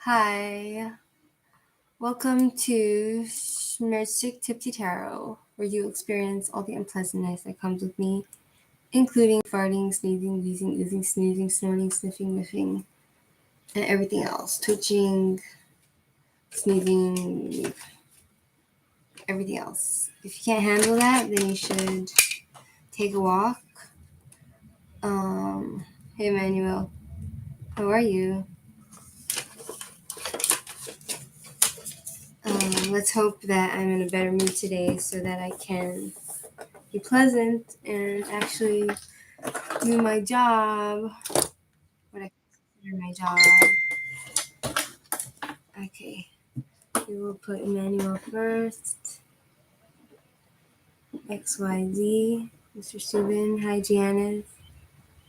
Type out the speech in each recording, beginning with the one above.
Hi, welcome to Shmirchik Tipsy Tarot, where you experience all the unpleasantness that comes with me, including farting, sneezing, wheezing, oozing, snoozing, snorting, sniffing, whiffing, and everything else. Twitching, sneezing, everything else. If you can't handle that, then you should take a walk. Hey Emmanuel, how are you? Let's hope that I'm in a better mood today so that I can be pleasant and actually do my job, what I consider my job. Okay, we will put Emmanuel first. XYZ, Mr. Subin, hi Giannis.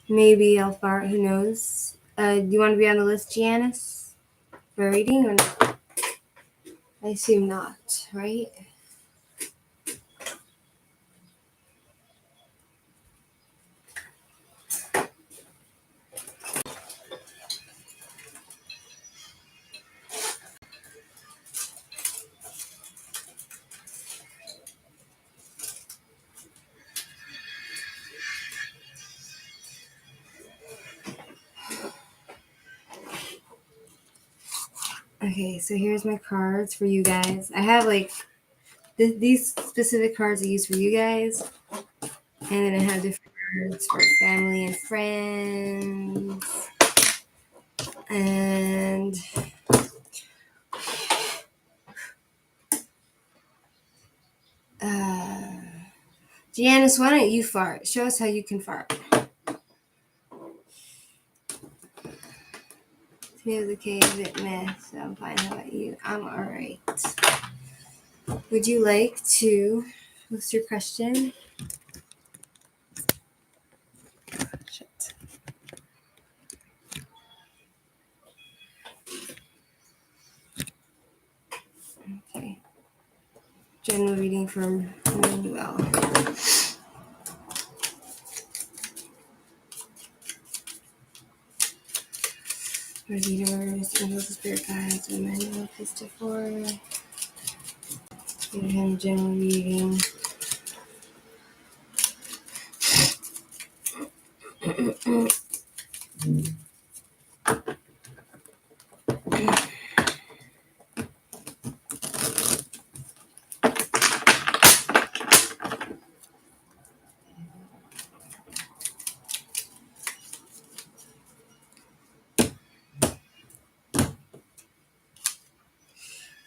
Maybe I'll fart, who knows? Do you want to be on the list, Giannis, for reading or not? I assume not, right? Okay, so here's my cards for you guys. I have like these specific cards I use for you guys, and then I have different cards for family and friends. And Giannis, why don't you fart? Show us how you can fart. Today's okay, a bit meh, so I'm fine. How about you? I'm alright. Would you like to post your question? Shit. Okay. General reading from Emmanuel. Our leaders, angels, spirit guides, Emmanuel, Christopher. Give him a general reading.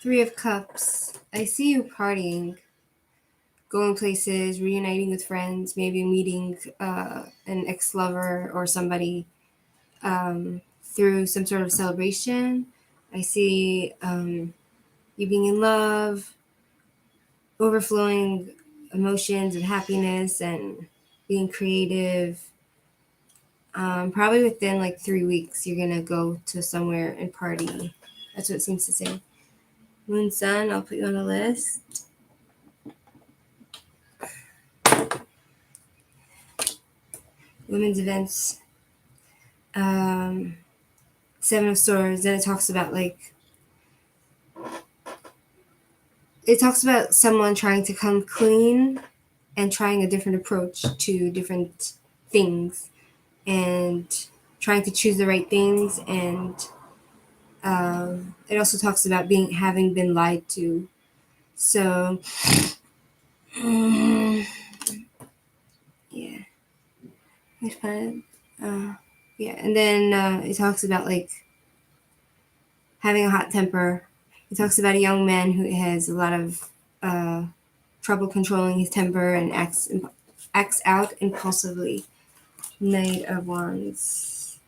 Three of Cups. I see you partying, going places, reuniting with friends, maybe meeting an ex-lover or somebody through some sort of celebration. I see you being in love, overflowing emotions of happiness and being creative. Probably within like 3 weeks, you're going to go to somewhere and party. That's what it seems to say. Moon, Sun, I'll put you on the list. Women's events. Seven of Swords. Then it talks about someone trying to come clean and trying a different approach to different things and trying to choose the right things. And it also talks about having been lied to. So yeah, it's fun. Yeah, and then it talks about like having a hot temper. It talks about a young man who has a lot of trouble controlling his temper and acts out impulsively. Knight of Wands.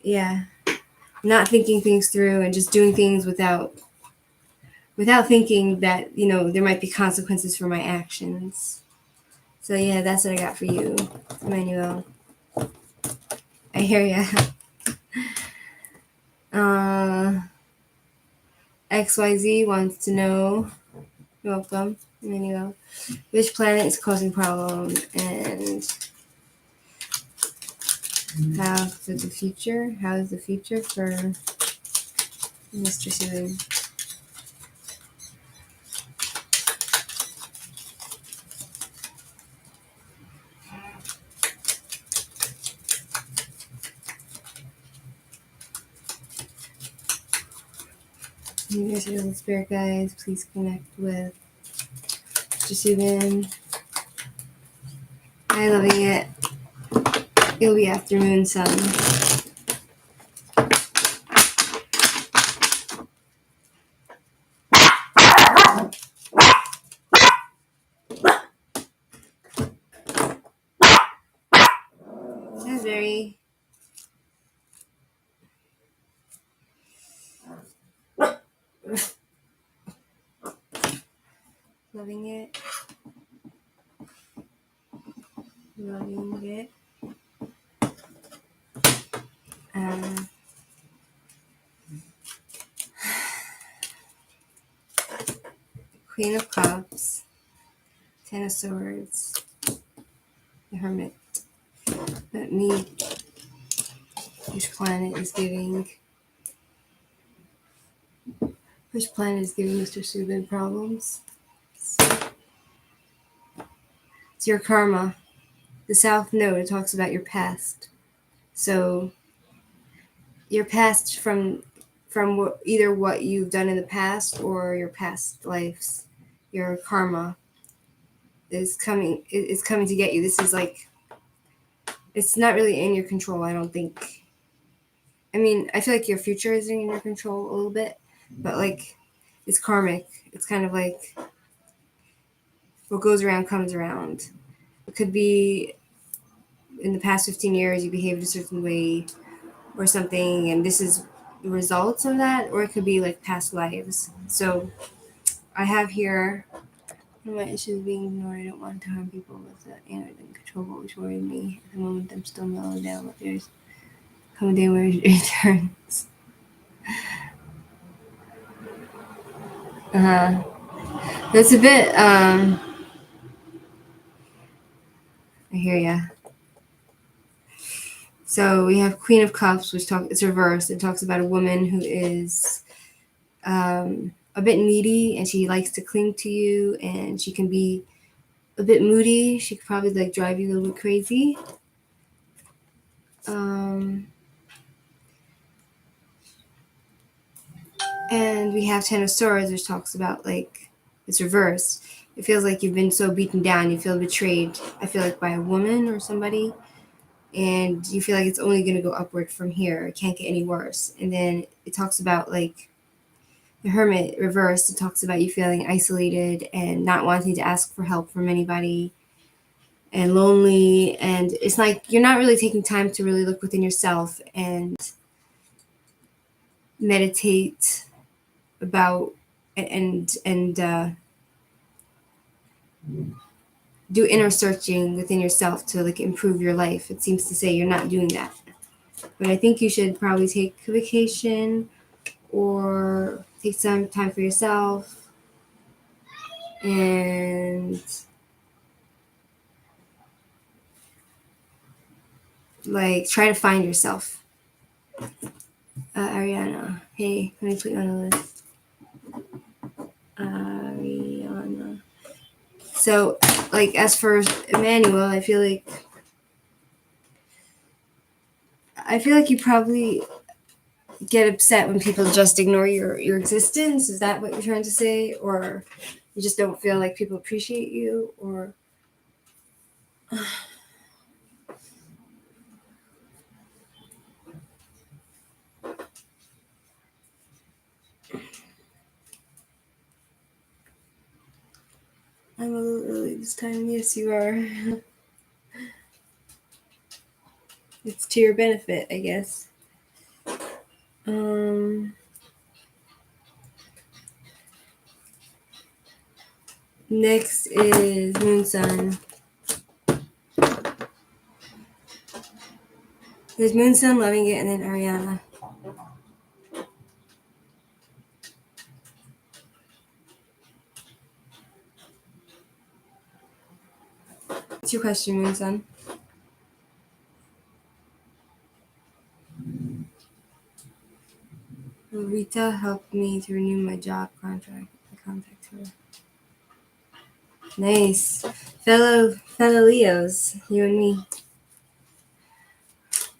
Yeah, not thinking things through and just doing things without thinking that there might be consequences for my actions. So yeah, that's what I got for you, Emmanuel. I hear ya. XYZ wants to know. You're welcome, Emmanuel. Which planet is causing problem? And How for the future? How is the future for Mr. Seward? Universal Spirit Guides, please connect with Mr. Subin. Hi, loving it. It'll be after moon sun. That's very loving it. Loving it. Queen of Cups, Ten of Swords, the Hermit. Let me. Which planet is giving? Which planet is giving Mr. Subin problems? It's your karma. The South Node, it talks about your past. So your past from either what you've done in the past or your past lives, your karma is coming to get you. This is like, it's not really in your control, I don't think. I mean, I feel like your future is in your control a little bit, but like, it's karmic. It's kind of like what goes around comes around. It could be in the past 15 years you behaved a certain way or something, and this is the results of that, or it could be like past lives. So I have here, one of my issues being ignored. I don't want to harm people with the android and control what was worrying me. At the moment, I'm still mellowing down, but there's come a day where it returns. That's a bit, I hear ya. So we have Queen of Cups, it's reversed. It talks about a woman who is a bit needy, and she likes to cling to you, and she can be a bit moody. She could probably like drive you a little bit crazy. And we have Ten of Swords, which talks about like it's reversed. It feels like you've been so beaten down, you feel betrayed. I feel like by a woman or somebody, and you feel like it's only going to go upward from here. It can't get any worse. And then it talks about like the Hermit reversed. It talks about you feeling isolated and not wanting to ask for help from anybody, and lonely, and it's like you're not really taking time to really look within yourself and meditate about and do inner searching within yourself to like improve your life. It seems to say you're not doing that, but I think you should probably take a vacation or take some time for yourself and like try to find yourself. Ariana, hey, let me put you on the list. Ariana. So, like, as for Emmanuel, I feel like you probably get upset when people just ignore your existence. Is that what you're trying to say? Or you just don't feel like people appreciate you? Or I'm a little early this time. Yes, you are. It's to your benefit, I guess. Next is Moon Sun. There's Moon Sun, Loving It, and then Ariana. What's your question, Moon Sun? Will Rita help me to renew my job contract? I contact her. Nice. Fellow Leos, you and me.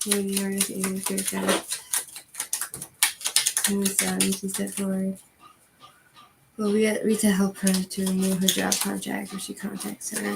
When you're able to get that. And she stepped forward. Will Rita help her to renew her job contract if she contacts her?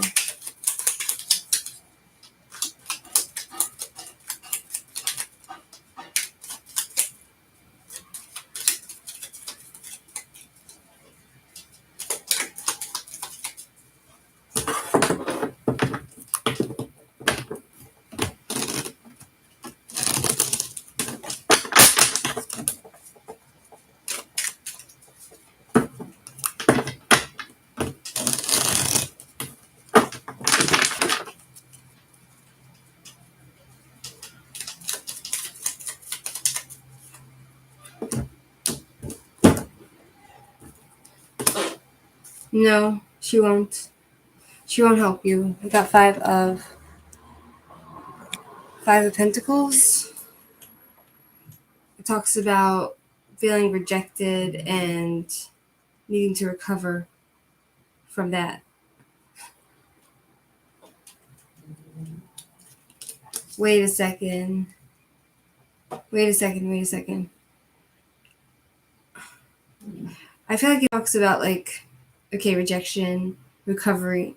No, she won't. She won't help you. I got five of Pentacles. It talks about feeling rejected and needing to recover from that. Wait a second. I feel like it talks about rejection, recovery,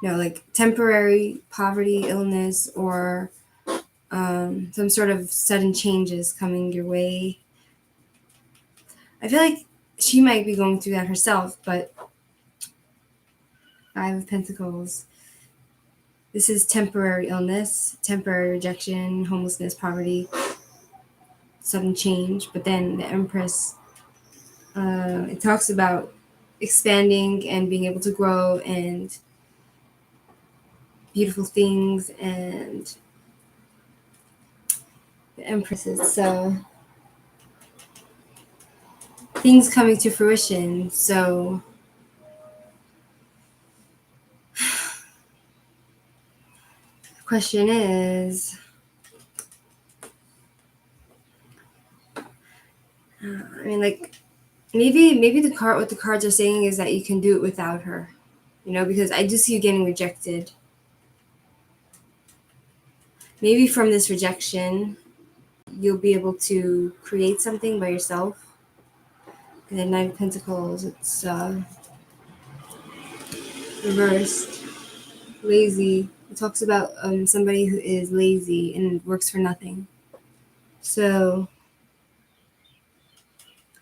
like temporary poverty, illness, or some sort of sudden changes coming your way. I feel like she might be going through that herself, but Five of Pentacles. This is temporary illness, temporary rejection, homelessness, poverty, sudden change. But then the Empress, it talks about expanding and being able to grow and beautiful things, and the Empresses. So things coming to fruition. So the question is, maybe what the cards are saying is that you can do it without her, because I just see you getting rejected. Maybe from this rejection, you'll be able to create something by yourself. And then Nine of Pentacles, it's reversed, lazy. It talks about somebody who is lazy and works for nothing. So,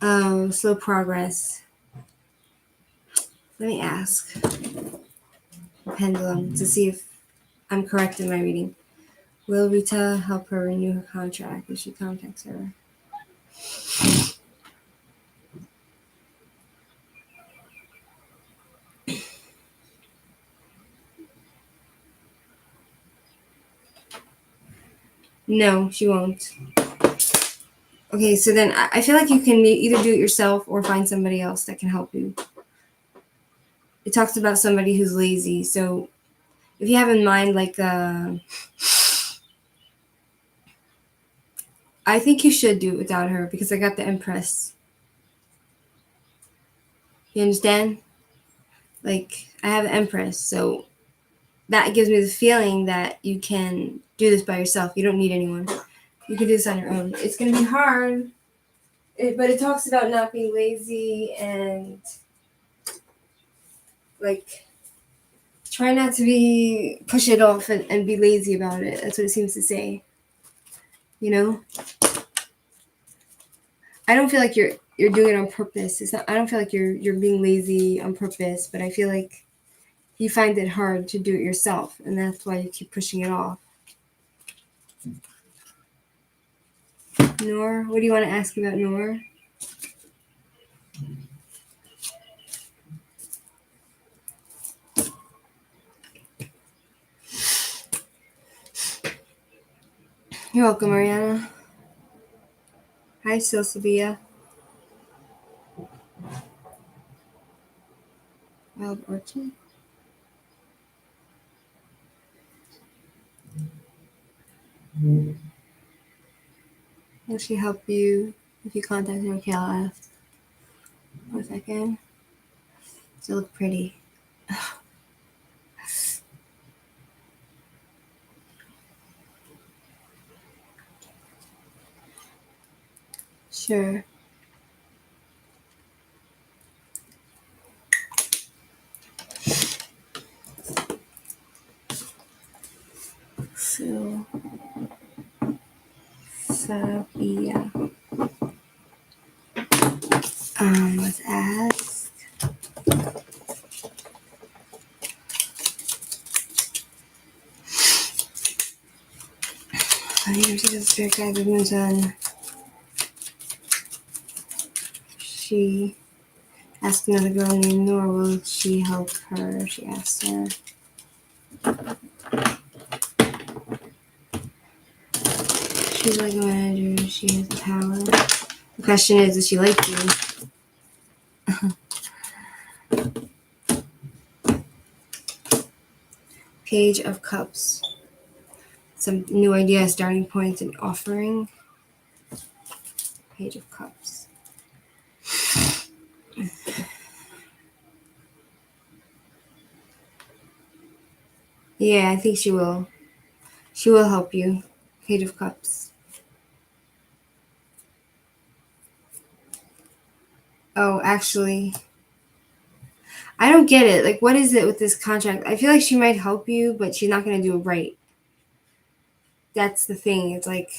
slow progress. Let me ask the pendulum to see if I'm correct in my reading. Will Rita help her renew her contract if she contacts her? No, she won't. Okay, so then I feel like you can either do it yourself or find somebody else that can help you. It talks about somebody who's lazy. So if you have in mind, I think you should do it without her because I got the Empress. You understand? I have the Empress, so that gives me the feeling that you can do this by yourself. You don't need anyone. You can do this on your own. It's going to be hard, but it talks about not being lazy and try not to push it off and be lazy about it. That's what it seems to say. I don't feel like you're doing it on purpose. It's not. I don't feel like you're being lazy on purpose, but I feel like you find it hard to do it yourself, and that's why you keep pushing it off. Noor, what do you want to ask about Noor? You're welcome, Mariana. Hi, Sylvia. Wild Orchid. Will she help you If you contact her, okay, I'll ask. 1 second. Does it look pretty? Sure. So, Sabia. Let's ask. I need to just spirit guide the moon's on. She asked another girl named Nora, will she help her? She asked her. She's like a manager. She has the power. The question is, does she like you? Page of Cups. Some new idea, starting points, and offering. Page of Cups. Yeah, I think she will. She will help you. Page of Cups. Oh, actually, I don't get it. Like, what is it with this contract? I feel like she might help you, but she's not going to do it right. That's the thing. It's like,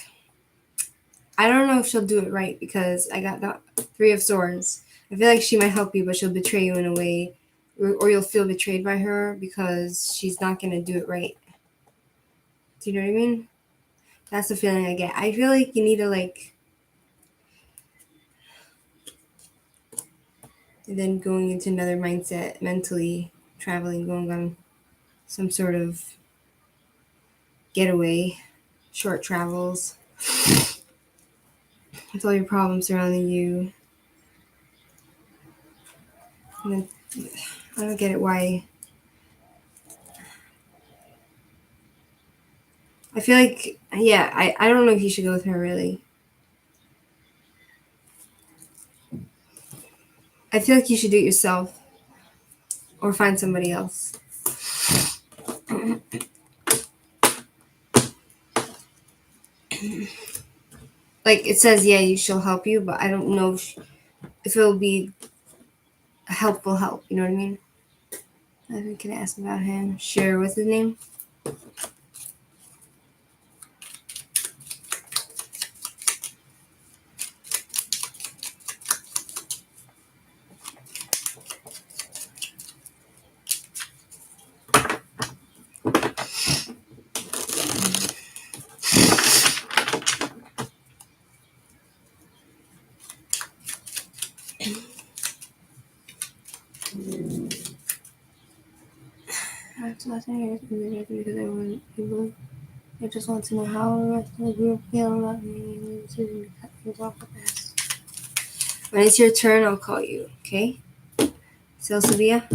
I don't know if she'll do it right because I got the 3 of Swords. I feel like she might help you, but she'll betray you in a way, or you'll feel betrayed by her because she's not going to do it right. Do you know what I mean? That's the feeling I get. I feel like you need to, like, and then going into another mindset, mentally traveling, going on some sort of getaway, short travels, with all your problems surrounding you. And then, I don't get it why. I feel like, yeah, I don't know if you should go with her, really. I feel like you should do it yourself or find somebody else. Like, it says, yeah, she'll help you, but I don't know if it'll be a helpful help. You know what I mean? I can ask about him. Sure, what's his name? I just want to know how the rest of the group feel about me. When it's your turn, I'll call you, okay? Sylvia?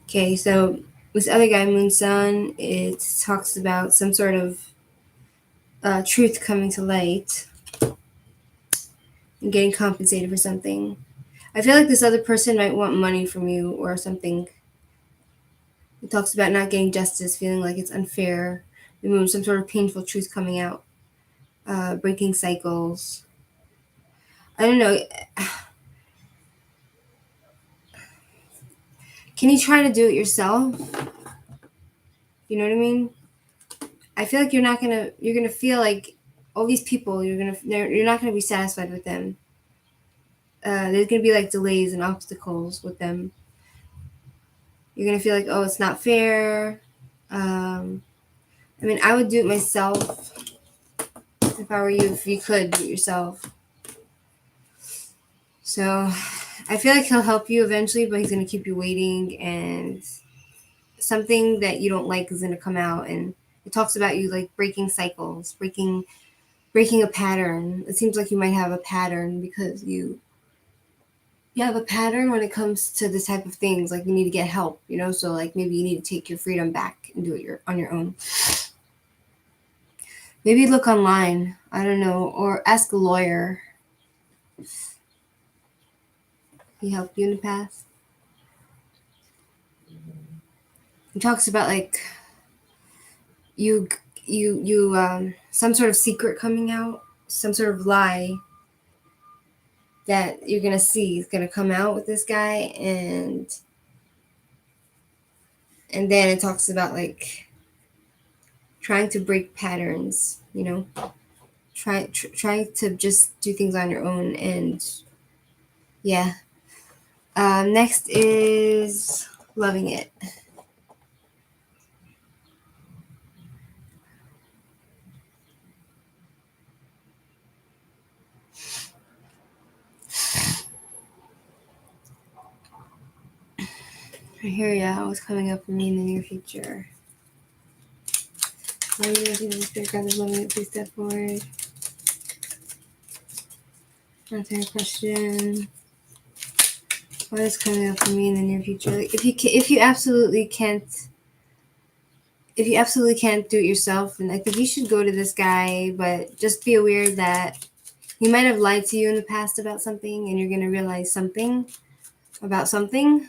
Okay, so this other guy, Moon Sun, it talks about some sort of truth coming to light and getting compensated for something. I feel like this other person might want money from you or something. It talks about not getting justice, feeling like it's unfair. The moon, some sort of painful truth coming out, breaking cycles. I don't know. Can you try to do it yourself? You know what I mean? I feel like you're gonna feel like all these people, you're not gonna be satisfied with them. There's gonna be like delays and obstacles with them. You're gonna feel like, oh, it's not fair. I mean, I would do it myself if I were you. If you could do it yourself. So, I feel like he'll help you eventually, but he's gonna keep you waiting, and something that you don't like is gonna come out, and it talks about you like breaking cycles, breaking a pattern. It seems like you might have a pattern because you have a pattern when it comes to this type of things. Like you need to get help, you know. So like maybe you need to take your freedom back and do it on your own. Maybe look online. I don't know, or ask a lawyer. He helped you in the past. He talks about like you some sort of secret coming out, some sort of lie that you're gonna see is gonna come out with this guy, and then it talks about like trying to break patterns, you know, try to just do things on your own, and yeah. Next is loving it. I hear ya. What's coming up for me in the near future? Maybe the spirit guide is loving it. Please step forward. Answer your question. What is coming up for me in the near future? Like if you absolutely can't do it yourself, then I think you should go to this guy. But just be aware that he might have lied to you in the past about something, and you're gonna realize something about something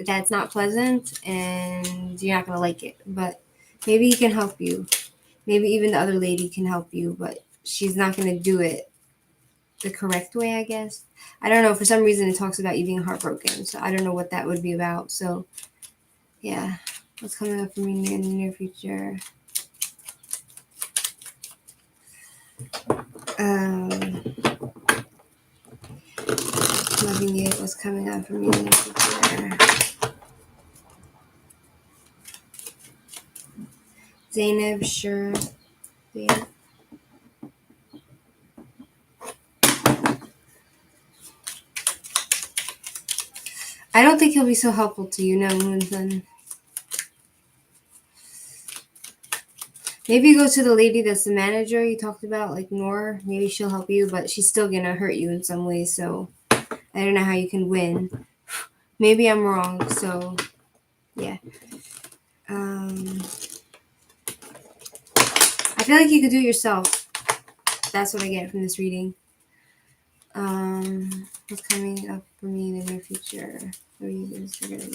that's not pleasant, and you're not gonna like it. But maybe he can help you. Maybe even the other lady can help you, but she's not gonna do it the correct way, I guess. I don't know. For some reason, it talks about you being heartbroken, so I don't know what that would be about. So, yeah, what's coming up for me in the near future? Loving it. What's coming up for me in the near future? Zainab, sure. Yeah. I don't think he'll be so helpful to you, no, Moonson. Maybe go to the lady that's the manager you talked about, like Noor. Maybe she'll help you, but she's still gonna hurt you in some ways. So I don't know how you can win. Maybe I'm wrong. So yeah. I feel like you could do it yourself. That's what I get from this reading. What's coming up for me in the near future? What are you going to figure out?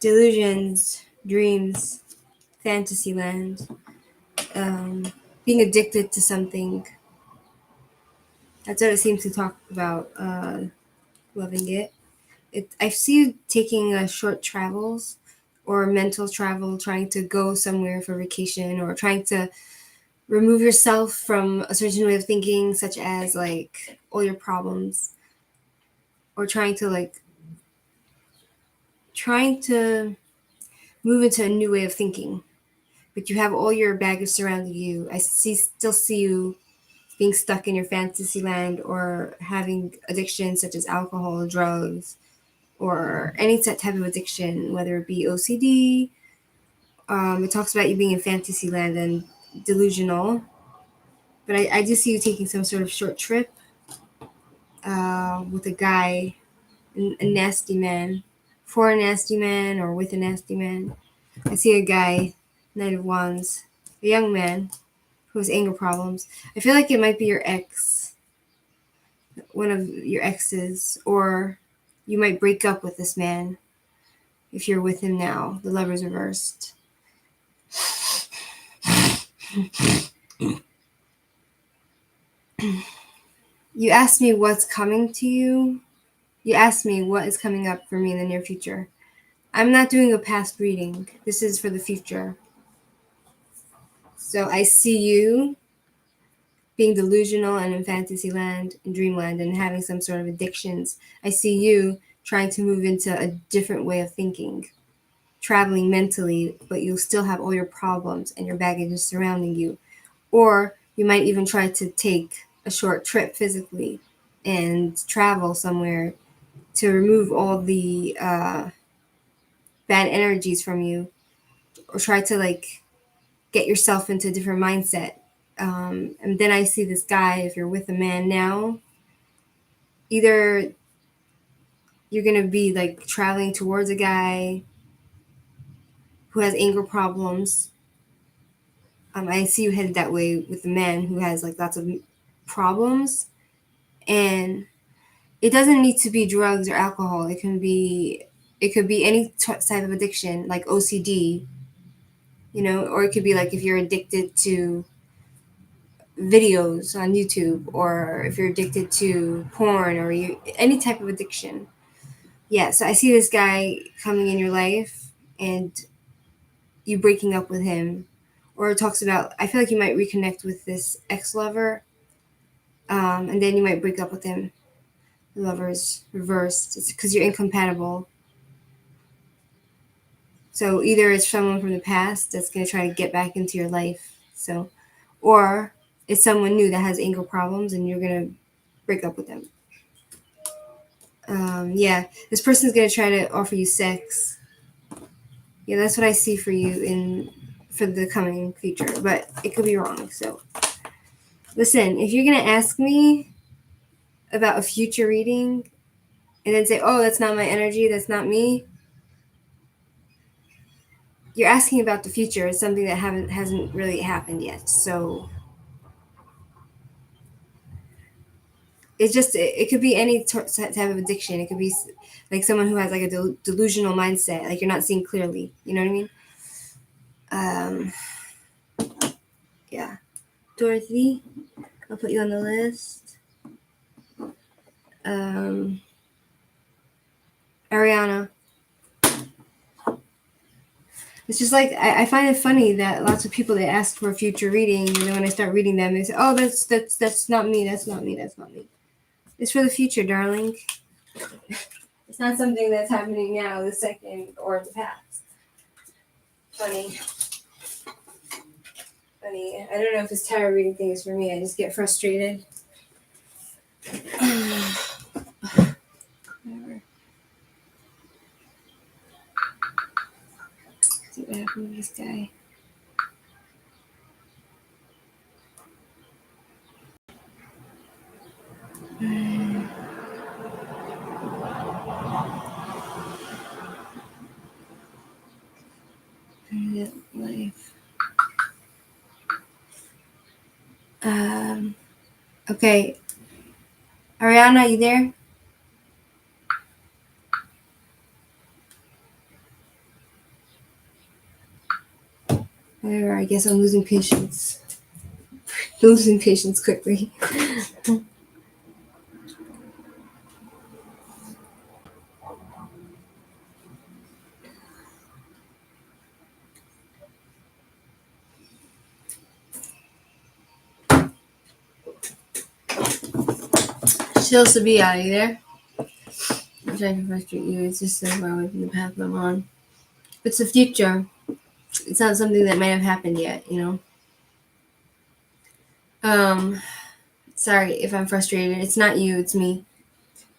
Delusions, dreams, fantasy land, being addicted to something. That's what it seems to talk about. Loving it. I see you taking short travels or mental travel, trying to go somewhere for vacation, or trying to remove yourself from a certain way of thinking, such as like all your problems, or trying to move into a new way of thinking. But you have all your baggage surrounding you. Still see you being stuck in your fantasy land, or having addictions such as alcohol, drugs, or any type of addiction, whether it be OCD. It talks about you being in fantasy land and delusional. But I do see you taking some sort of short trip with a guy, a nasty man, for a nasty man or with a nasty man. I see a guy, Knight of Wands, a young man who has anger problems. I feel like it might be your ex, one of your exes, or you might break up with this man if you're with him now. The Lover's reversed. You asked me what's coming to you. You asked me what is coming up for me in the near future. I'm not doing a past reading. This is for the future. So I see you being delusional and in fantasy land and dreamland and having some sort of addictions. I see you trying to move into a different way of thinking, traveling mentally, but you'll still have all your problems and your baggage surrounding you. Or you might even try to take a short trip physically and travel somewhere to remove all the bad energies from you, or try to like get yourself into a different mindset. And then I see this guy, if you're with a man now, either you're going to be like traveling towards a guy who has anger problems. I see you headed that way with a man who has like lots of problems, and it doesn't need to be drugs or alcohol. It could be any type of addiction, like OCD, or it could be like if you're addicted to videos on YouTube, or if you're addicted to porn, or any type of addiction. Yeah, so I see this guy coming in your life and you breaking up with him, or it talks about, I feel like you might reconnect with this ex-lover, and then you might break up with him. The lover's reversed. It's because you're incompatible. So either it's someone from the past that's going to try to get back into your life, or it's someone new that has anger problems and you're going to break up with them. Yeah, this person's going to try to offer you sex. Yeah, that's what I see for you for the coming future, but it could be wrong. So listen, if you're going to ask me about a future reading and then say, oh, that's not my energy, that's not me, you're asking about the future. It's something that hasn't really happened yet. So it's just, it could be any type of addiction. It could be like someone who has like a delusional mindset, like you're not seeing clearly. You know what I mean? Yeah. Dorothy, I'll put you on the list. Ariana. It's just like, I find it funny that lots of people, they ask for a future reading, and then when I start reading them, they say, oh, that's not me, that's not me, that's not me. It's for the future, darling. It's not something that's happening now, the second, or in the past. Funny. I don't know if this tarot reading thing is for me. I just get frustrated. Whatever. See what happened with this guy. Life. Okay. Ariana, you there? Whatever, I guess I'm losing patience. Losing patience quickly. Still Sabia, are you there? I'm trying to frustrate you. It's just so far away from the path I'm on. It's the future. It's not something that might have happened yet, Sorry if I'm frustrated. It's not you, it's me.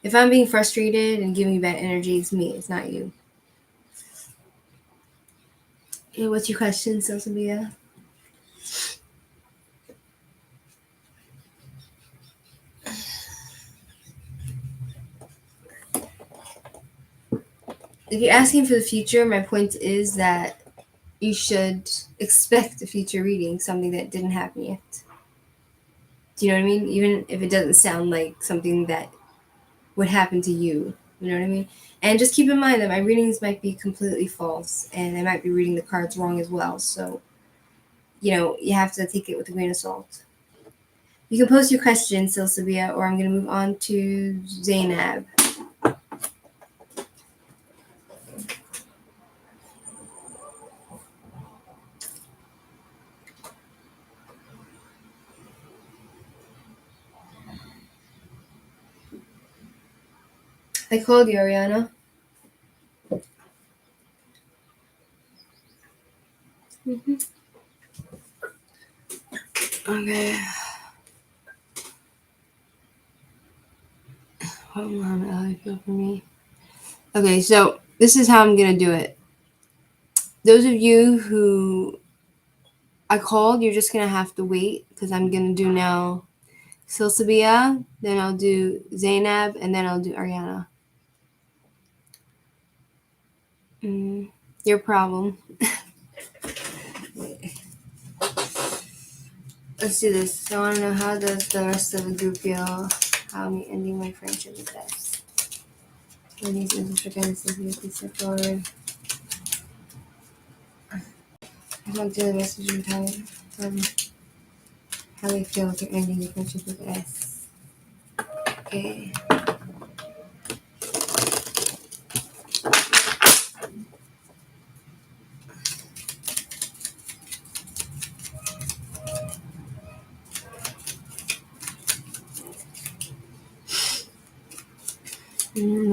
If I'm being frustrated and giving you bad energy, it's me, it's not you. Hey, what's your question, Sabia? If you're asking for the future, my point is that you should expect a future reading, something that didn't happen yet. Do you know what I mean? Even if it doesn't sound like something that would happen to you. You know what I mean? And just keep in mind that my readings might be completely false, and I might be reading the cards wrong as well. So, you have to take it with a grain of salt. You can post your questions, Silsabia, or I'm going to move on to Zainab. I called you, Ariana. Mm-hmm. Okay. Hold on, how I feel for me. Okay, so this is how I'm going to do it. Those of you who I called, you're just going to have to wait, because I'm going to do now Silsabia, then I'll do Zainab, and then I'll do Ariana. Your problem. Let's do this. I want to know, how does the rest of the group feel? How me ending my friendship with us? When these interesting guys please step forward. I want to do the message in time. How they feel if you're ending your friendship with us. Okay.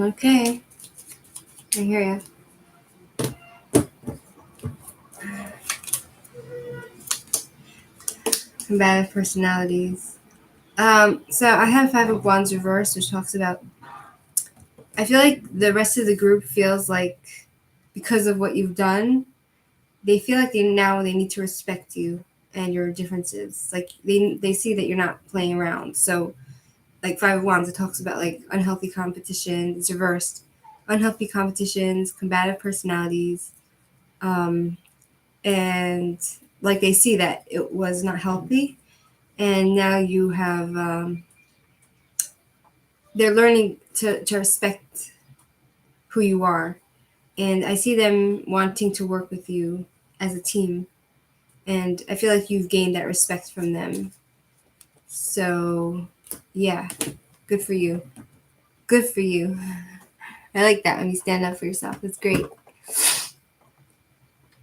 Okay. I hear you. Combative personalities. So I have Five of Wands reversed, which talks about, I feel like the rest of the group feels like, because of what you've done, they feel like they need to respect you and your differences. Like they see that you're not playing around. So like Five of Wands, it talks about like unhealthy competition. It's reversed. Unhealthy competitions, combative personalities, and like they see that it was not healthy, and now you have they're learning to respect who you are, and I see them wanting to work with you as a team, and I feel like you've gained that respect from them. So yeah, good for you. Good for you. I like that when you stand up for yourself. It's great.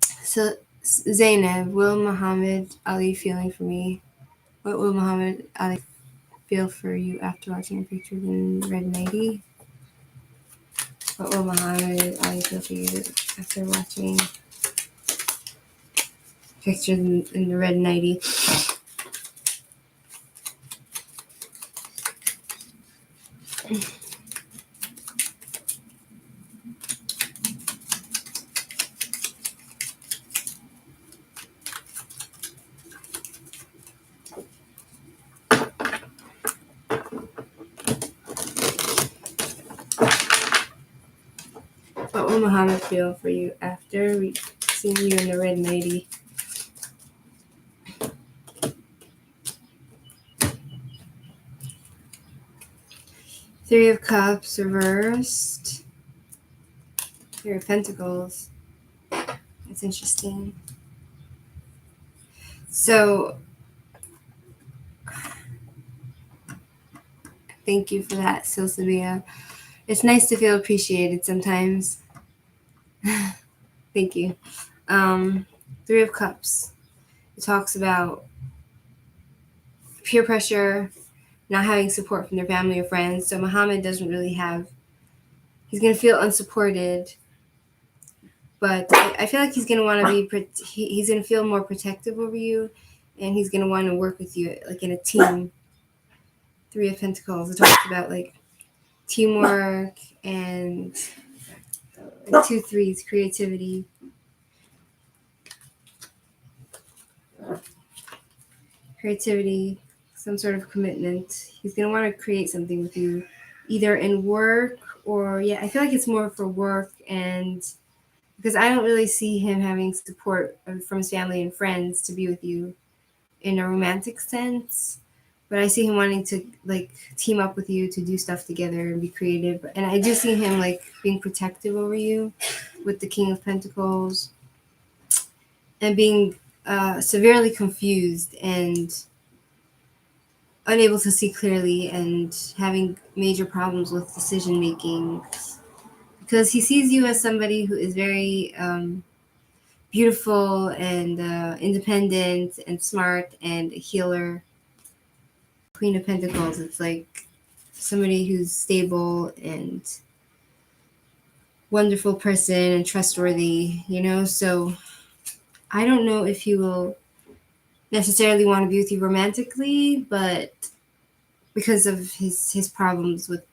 So Zainab, will Muhammad Ali feeling for me? What will Muhammad Ali feel for you after watching pictures in Red 90? What will Muhammad Ali feel for you after watching pictures in the Red 90? What will Muhammad feel for you after seeing you in the Red 90? Three of Cups reversed. Three of Pentacles. That's interesting. So, thank you for that, Silsabia. It's nice to feel appreciated sometimes. Thank you. Three of Cups. It talks about peer pressure, not having support from their family or friends. So Muhammad doesn't really have, he's going to feel unsupported, but I feel like he's going to want to be, he's going to feel more protective over you, and he's going to want to work with you like in a team. Three of Pentacles. It talks about like teamwork and two threes, creativity. Creativity, some sort of commitment. He's going to want to create something with you, either in work or, yeah, I feel like it's more for work, and because I don't really see him having support from his family and friends to be with you in a romantic sense. But I see him wanting to like team up with you to do stuff together and be creative. And I do see him like being protective over you with the King of Pentacles, and being severely confused and unable to see clearly, and having major problems with decision making, because he sees you as somebody who is very beautiful and independent and smart and a healer. Queen of Pentacles, it's like somebody who's stable and wonderful person and trustworthy, so I don't know if he will necessarily want to be with you romantically, but because of his problems with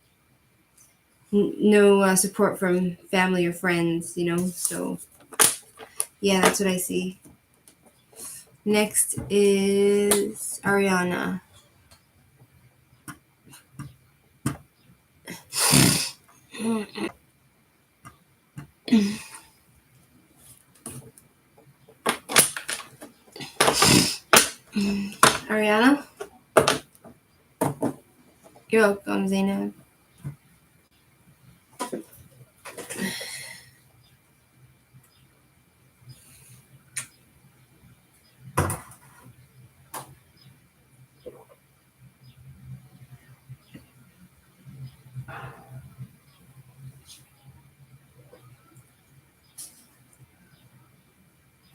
no support from family or friends, so yeah, that's what I see. Next is Ariana. Ariana? You're welcome, Zainab.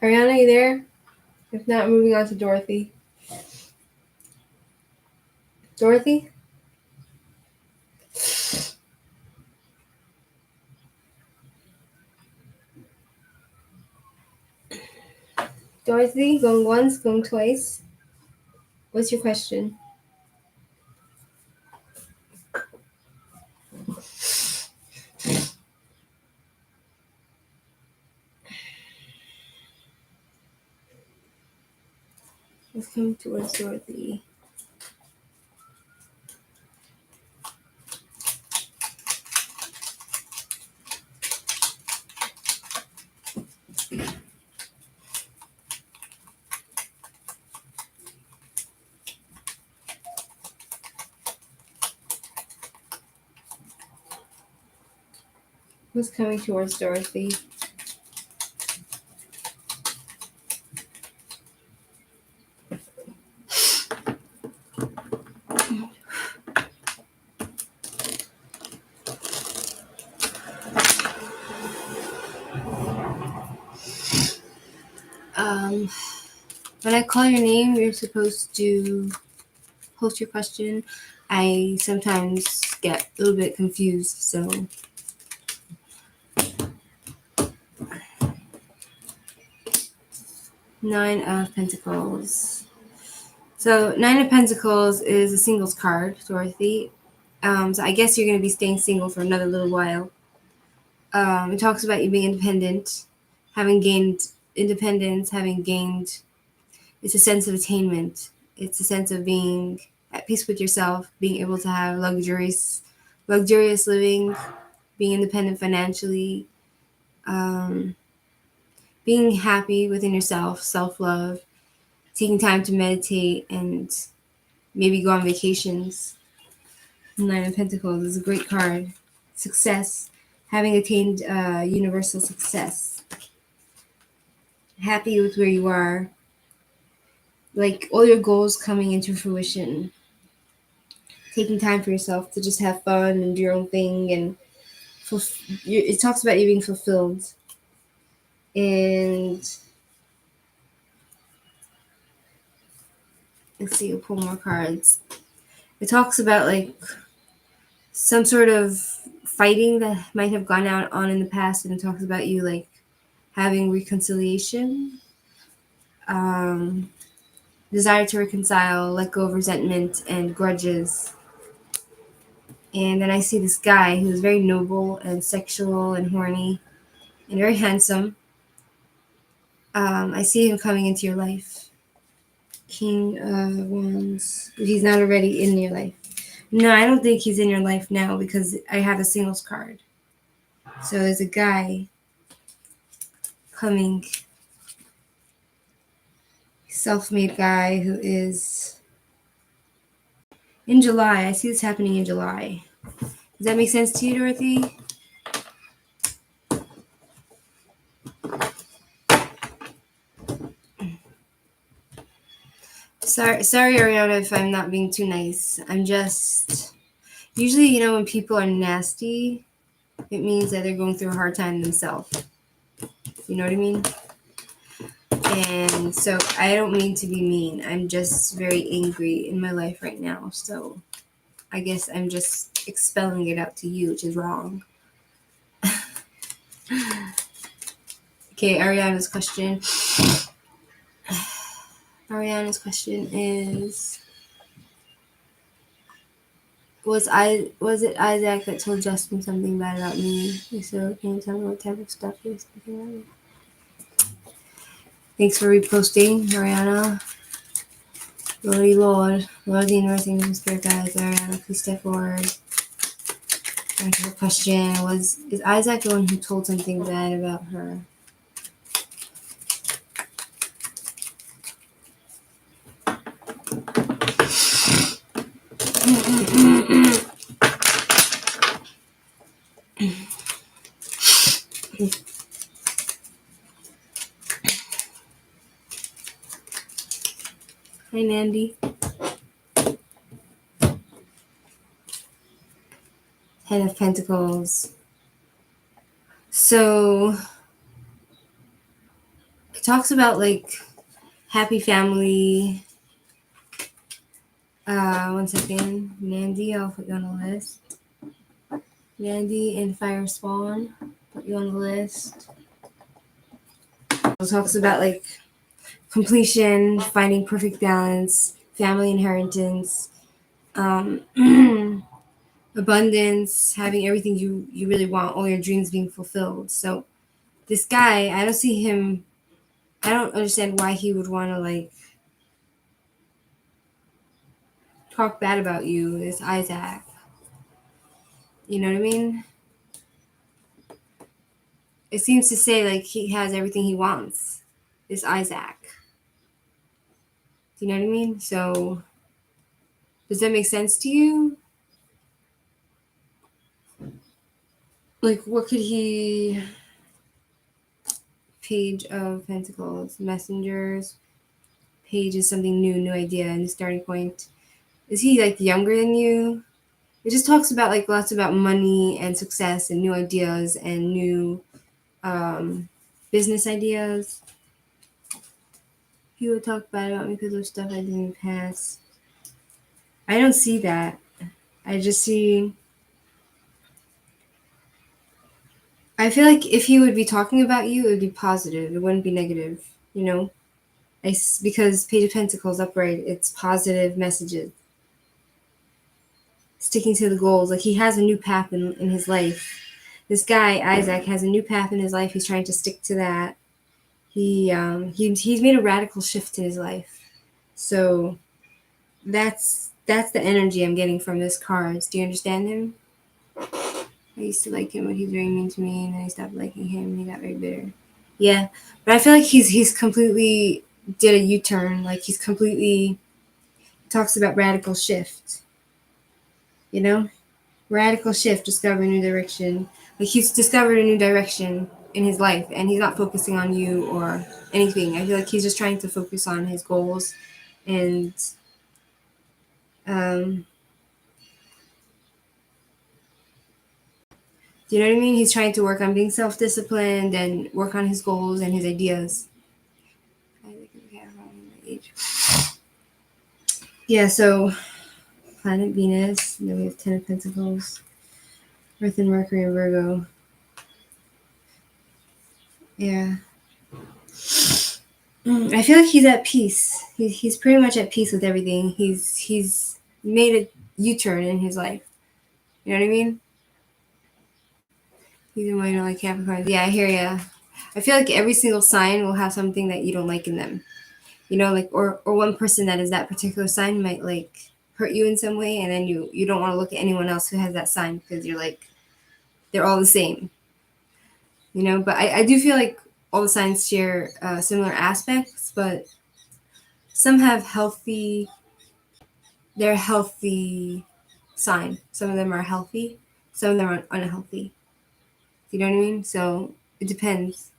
Ariana, you there? If not, moving on to Dorothy. Dorothy? Dorothy, going once, going twice. What's your question? Let's come towards Dorothy. Who's coming towards Dorothy? When I call your name, you're supposed to post your question. I sometimes get a little bit confused, so. Nine of Pentacles. So Nine of Pentacles is a singles card, Dorothy. So I guess you're going to be staying single for another little while. It talks about you being independent, having gained independence, it's a sense of attainment. It's a sense of being at peace with yourself, being able to have luxurious living, being independent financially, being happy within yourself, self-love, taking time to meditate and maybe go on vacations. Nine of Pentacles is a great card. Success, having attained universal success. Happy with where you are. Like all your goals coming into fruition. Taking time for yourself to just have fun and do your own thing. And it talks about you being fulfilled. And let's see, we'll pull more cards. It talks about like some sort of fighting that might have gone on in the past, and it talks about you like having reconciliation, desire to reconcile, let go of resentment and grudges. And then I see this guy who's very noble and sexual and horny and very handsome. I see him coming into your life. King of Wands. He's not already in your life. No, I don't think he's in your life now because I have a singles card. So there's a guy coming, self-made guy who is in July. I see this happening in July. Does that make sense to you, Dorothy? Sorry, Ariana, if I'm not being too nice. I'm just usually, when people are nasty, it means that they're going through a hard time themselves. You know what I mean? And so I don't mean to be mean. I'm just very angry in my life right now. So I guess I'm just expelling it out to you, which is wrong. Okay, Ariana's question. Ariana's question is, was it Isaac that told Justin something bad about me? So can you tell me what type of stuff he was thinking about me? Thanks for reposting, Ariana. Lordy Lord, Lord the Universe, and Spirit Guides, Ariana, please step forward. Thank you for the question. Is Isaac the one who told something bad about her? Hi, Nandy. Ten of Pentacles. So it talks about like happy family. One second. Nandy, I'll put you on the list. Nandy and Fire Spawn, put you on the list. It talks about like completion, finding perfect balance, family inheritance, abundance, having everything you really want, all your dreams being fulfilled. So this guy, I don't see him. I don't understand why he would want to like talk bad about you. This Isaac, you know what I mean? It seems to say like he has everything he wants. This Isaac, do you know what I mean? So does that make sense to you? Like, what could he? Page of Pentacles, Messengers. Page is something new, new idea, new starting point. Is he like younger than you? It just talks about like lots about money and success and new ideas and new business ideas. He would talk bad about me because of stuff I did in the past. I don't see that. I just see. I feel like if he would be talking about you, it would be positive. It wouldn't be negative, you know? Because Page of Pentacles upright, it's positive messages. Sticking to the goals. Like he has a new path in his life. This guy, Isaac, has a new path in his life. He's trying to stick to that. He's made a radical shift in his life. So that's the energy I'm getting from this cards. Do you understand him? I used to like him, but he's very mean to me, and then I stopped liking him, and he got very bitter. Yeah, but I feel like he's completely did a U-turn. Like he's completely talks about radical shift. You know, radical shift, discover a new direction. Like he's discovered a new direction in his life, and he's not focusing on you or anything. I feel like he's just trying to focus on his goals, and um, do you know what I mean? He's trying to work on being self-disciplined and work on his goals and his ideas. Yeah, so planet Venus, and then we have Ten of Pentacles, Earth and Mercury and Virgo. Yeah. I feel like he's at peace. He's pretty much at peace with everything. He's made a U-turn in his life. You know what I mean? Even when you don't like Capricorn. Yeah, I hear ya. I feel like every single sign will have something that you don't like in them. You know, like or one person that is that particular sign might like hurt you in some way, and then you don't want to look at anyone else who has that sign because you're like they're all the same. You know, but I do feel like all the signs share similar aspects, but some have healthy. They're a healthy sign. Some of them are healthy. Some of them are unhealthy. You know what I mean? So it depends.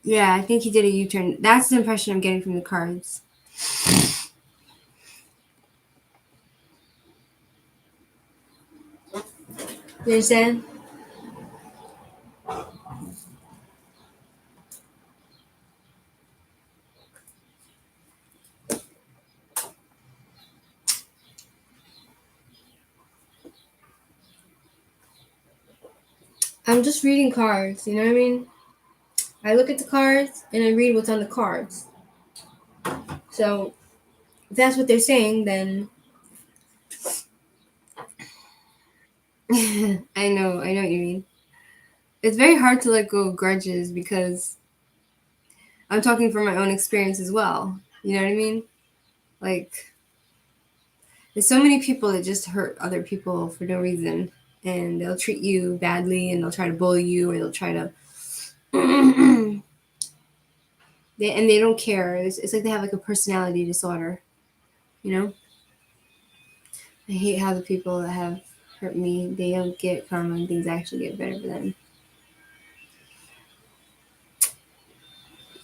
Yeah, I think he did a U-turn. That's the impression I'm getting from the cards. You understand? I'm just reading cards. You know what I mean? I look at the cards and I read what's on the cards. So if that's what they're saying, then I know what you mean. It's very hard to let go of grudges because I'm talking from my own experience as well. You know what I mean? Like, there's so many people that just hurt other people for no reason, and they'll treat you badly, and they'll try to bully you, or they'll try to. They don't care. It's like they have like a personality disorder. You know? I hate how the people that have hurt me, they don't get karma and things actually get better for them.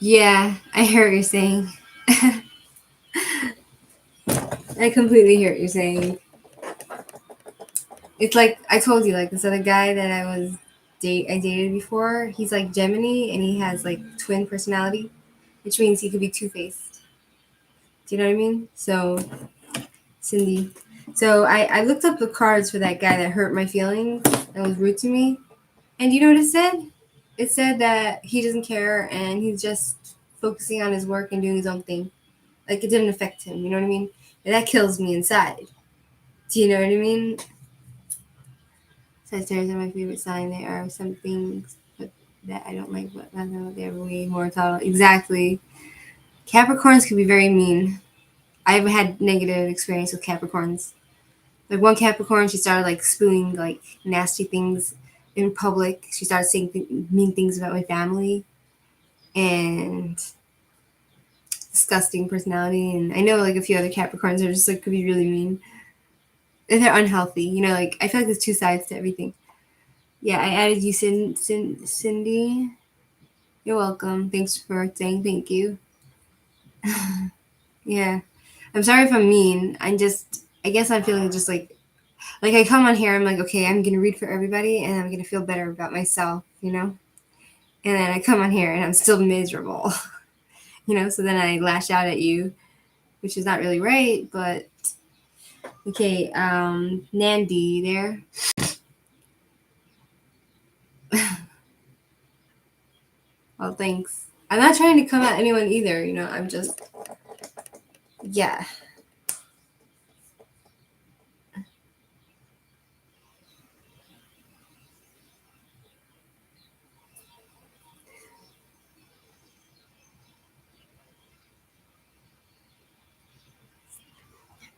Yeah, I hear what you're saying. I completely hear what you're saying. It's like I told you, like this other guy that I dated before. He's like Gemini, and he has like twin personality, which means he could be two faced. Do you know what I mean? So, Cindy. So I looked up the cards for that guy that hurt my feelings and was rude to me. And you know what it said? It said that he doesn't care and he's just focusing on his work and doing his own thing. Like it didn't affect him. You know what I mean? And that kills me inside. Do you know what I mean? Sagittarius are my favorite sign. There are some things but that I don't like, but I know they're way more tolerant. Exactly. Capricorns can be very mean. I've had negative experience with Capricorns. Like one Capricorn, she started like spewing like nasty things in public. She started saying mean things about my family and disgusting personality. And I know like a few other Capricorns are just like could be really mean. And they're unhealthy. You know, like I feel like there's two sides to everything. Yeah, I added you, Cindy. You're welcome. Thanks for saying thank you. Yeah. I'm sorry if I'm mean. I guess I'm feeling just like I come on here, I'm like, okay, I'm gonna read for everybody and I'm gonna feel better about myself, you know? And then I come on here and I'm still miserable, you know? So then I lash out at you, which is not really right, but okay, Nandi there. Well, thanks. I'm not trying to come at anyone either, you know? I'm just, yeah.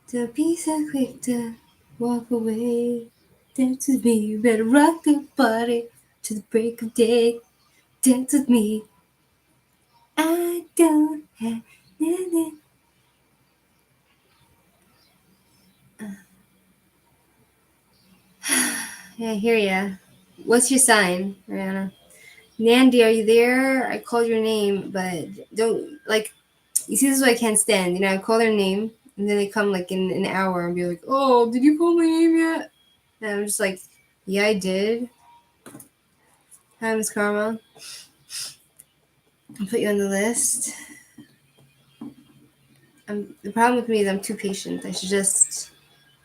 To be so quick to walk away. Dance with me, you better rock the body to the break of day. Dance with me. I don't have. Yeah, I hear ya. What's your sign, Rihanna? Nandi, are you there? I called your name, but don't like. You see, this is what I can't stand. You know, I call their name, and then they come like in an hour and be like, "Oh, did you call my name yet?" And I'm just like, "Yeah, I did." Hi, Miss Karma. I'll put you on the list. The problem with me is I'm too patient. I should just.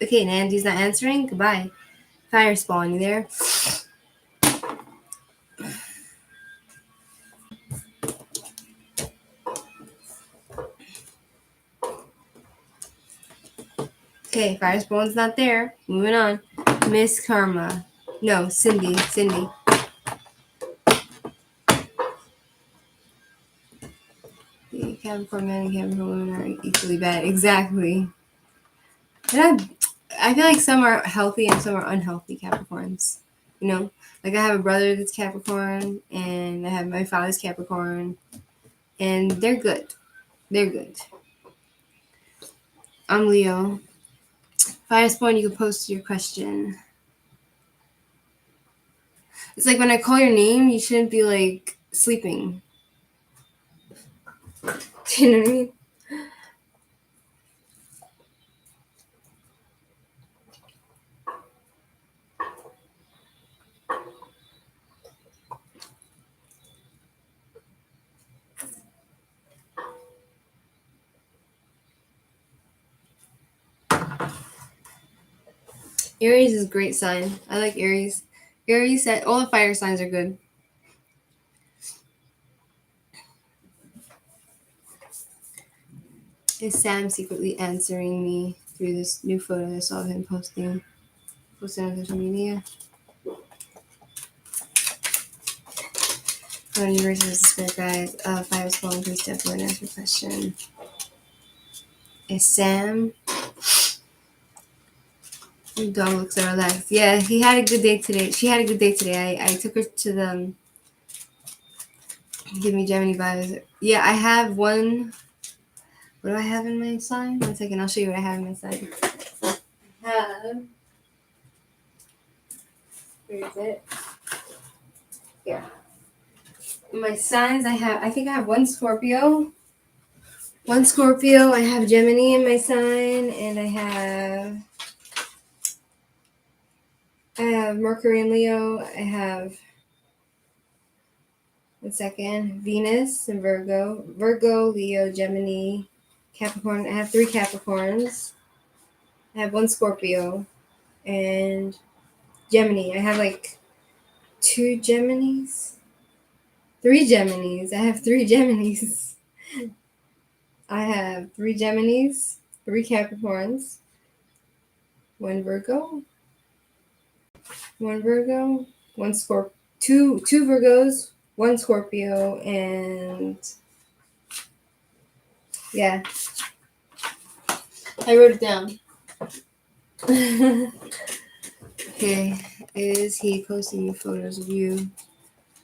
Okay, Nandi's not answering. Goodbye. Fire spawn, you there? Okay, fire spawn's not there. Moving on. Miss Karma. No, Cindy. Cindy. The Capricorn men and Capricorn women are equally bad. Exactly. And I feel like some are healthy and some are unhealthy Capricorns. You know, like I have a brother that's Capricorn, and I have my father's Capricorn, and they're good. They're good. I'm Leo. Fire spawn, you can post your question. It's like when I call your name, you shouldn't be like sleeping. Do you know what I mean? Aries is a great sign. I like Aries. Aries said all the fire signs are good. Is Sam secretly answering me through this new photo I saw of him posting on social media? Universe is the spirit guide. Fire spawn, please definitely answer your question. Is Sam? Your dog looks so relaxed. Yeah, he had a good day today. She had a good day today. I took her to the give me Gemini vibes. Yeah, I have one. What do I have in my sign? One second, I'll show you what I have in my sign. I have. Where is it? Here. My signs, I think I have one Scorpio. One Scorpio, I have Gemini in my sign, and I have Mercury in Leo. I have, one second, Venus in Virgo. Virgo, Leo, Gemini, Capricorn. I have 3 Capricorns. I have one Scorpio and Gemini. I have like 2 Geminis. 3 Geminis. I have 3 Geminis. I have 3 Geminis, 3 Capricorns, 1 Virgo, 1 Virgo, 1 Scorpio, 2 Virgos, 1 Scorpio, and yeah, I wrote it down. Okay, is he posting you photos of you?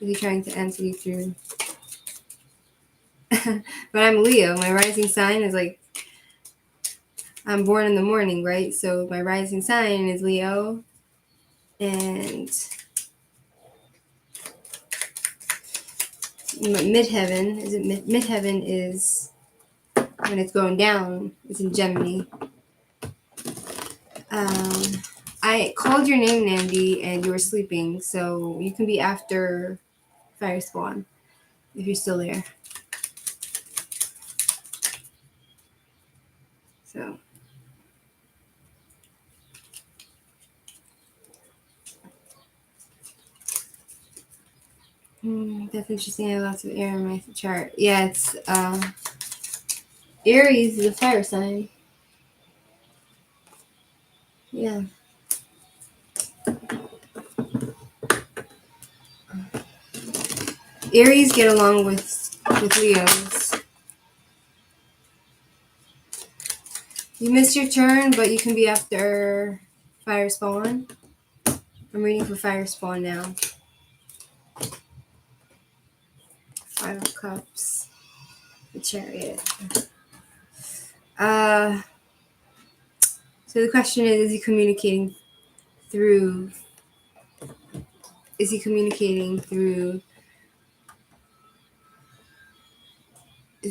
Is he trying to answer you through? But I'm Leo. My rising sign is like, I'm born in the morning, right? So my rising sign is Leo, and midheaven is it midheaven is when it's going down. It's in Gemini. I called your name, Nandi, and you were sleeping, so you can be after Fire Spawn if you're still there. So. That's interesting. I have lots of air in my chart. Yeah, it's Aries is a fire sign. Yeah. Aries get along with Leos. You missed your turn, but you can be after Fire Spawn. I'm reading for Fire Spawn now. 5 of Cups. The Chariot. So the question is he communicating through... Is he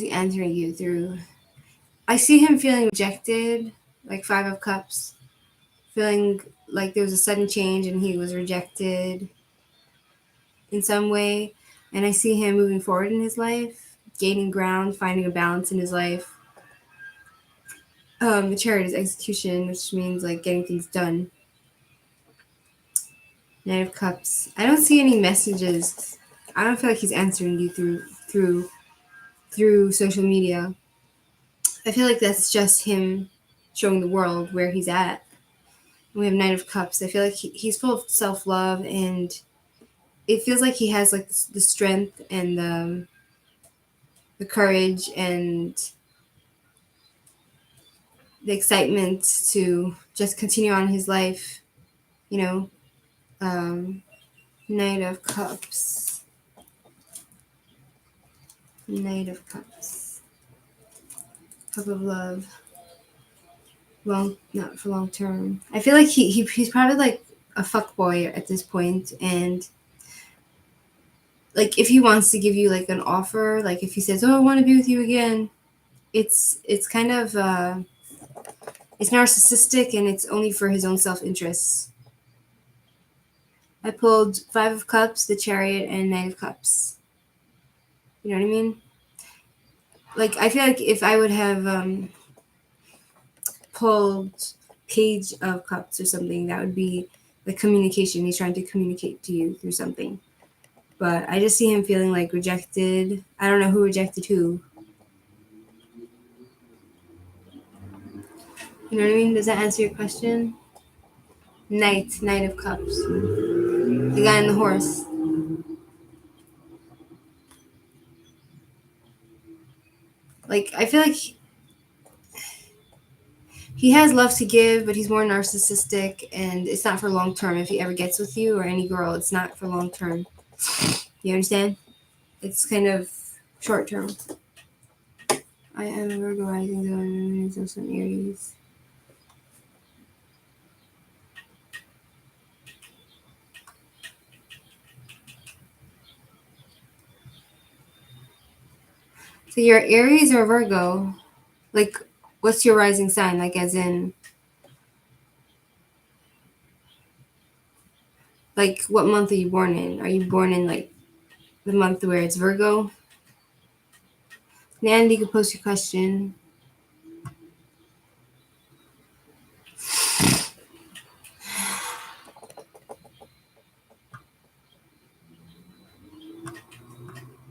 answering you through... I see him feeling rejected, like 5 of Cups. Feeling like there was a sudden change and he was rejected in some way. And I see him moving forward in his life, gaining ground, finding a balance in his life. The Chariot is execution, which means like getting things done. Knight of Cups. I don't see any messages. I don't feel like he's answering you through social media. I feel like that's just him showing the world where he's at. We have Knight of Cups. I feel like he's full of self-love, and it feels like he has like the strength and the courage and the excitement to just continue on his life, you know. Knight of Cups. Knight of Cups. Cup of Love. Not for long term. I feel like he's probably like a fuckboy at this point, and like if he wants to give you like an offer, like if he says, "Oh, I want to be with you again," it's kind of it's narcissistic and it's only for his own self-interest. I pulled 5 of Cups, the Chariot, and Knight of Cups. You know what I mean? Like I feel like if I would have pulled Page of Cups or something, that would be the communication. He's trying to communicate to you through something. But I just see him feeling like rejected. I don't know who rejected who. You know what I mean? Does that answer your question? Knight of Cups. The guy on the horse. Like, I feel like he has love to give, but he's more narcissistic, and it's not for long term. If he ever gets with you or any girl, it's not for long term. You understand? It's kind of short term. I am a Virgo rising, so I'm also an Aries. So you're Aries or Virgo? Like, what's your rising sign? Like, as in, like, what month are you born in? Are you born in, like, the month where it's Virgo? Nandy, you can post your question.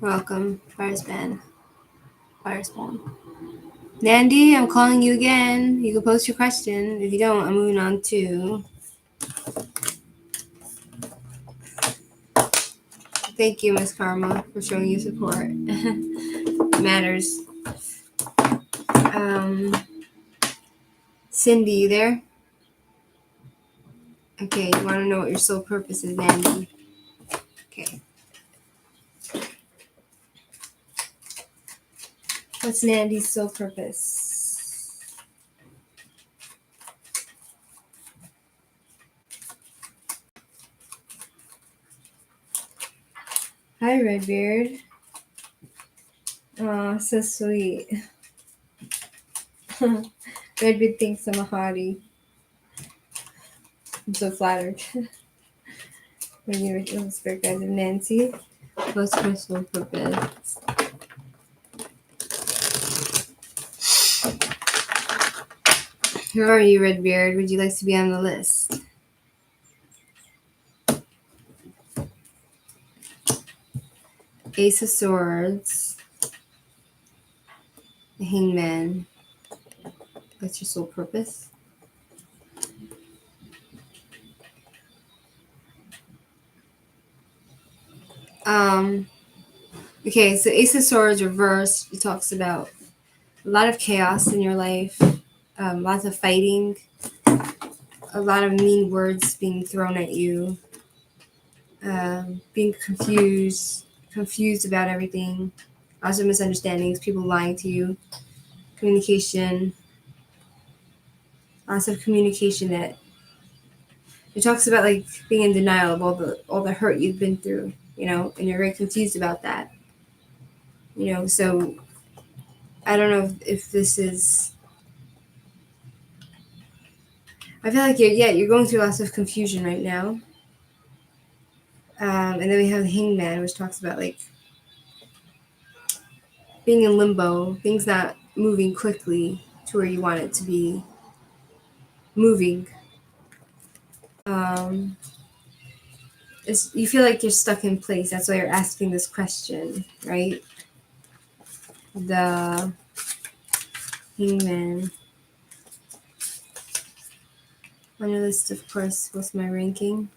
Welcome, Firespan. Nandy, I'm calling you again. You can post your question. If you don't, I'm moving on to. Thank you, Miss Karma, for showing your support. It matters. Cindy, you there? Okay, you want to know what your soul purpose is, Nandy? Okay. What's Nandy's soul purpose? Hi, Redbeard. Oh, so sweet. Redbeard thinks I'm a hottie. I'm so flattered. When you were spirit guides of Nancy. What's my soul purpose? Who are you, Redbeard? Would you like to be on the list? Ace of Swords. The Hangman. What's your soul purpose? Okay, so Ace of Swords reversed. It talks about a lot of chaos in your life, lots of fighting, a lot of mean words being thrown at you, being confused about everything, lots of misunderstandings, people lying to you, communication, lots of communication that it talks about, like being in denial of all the hurt you've been through, and you're very confused about that, so I don't know if this is. I feel like you're going through lots of confusion right now. And then we have the Hangman, which talks about like being in limbo, things not moving quickly to where you want it to be moving. You feel like you're stuck in place. That's why you're asking this question, right? The Hangman. On your list, of course, what's my ranking?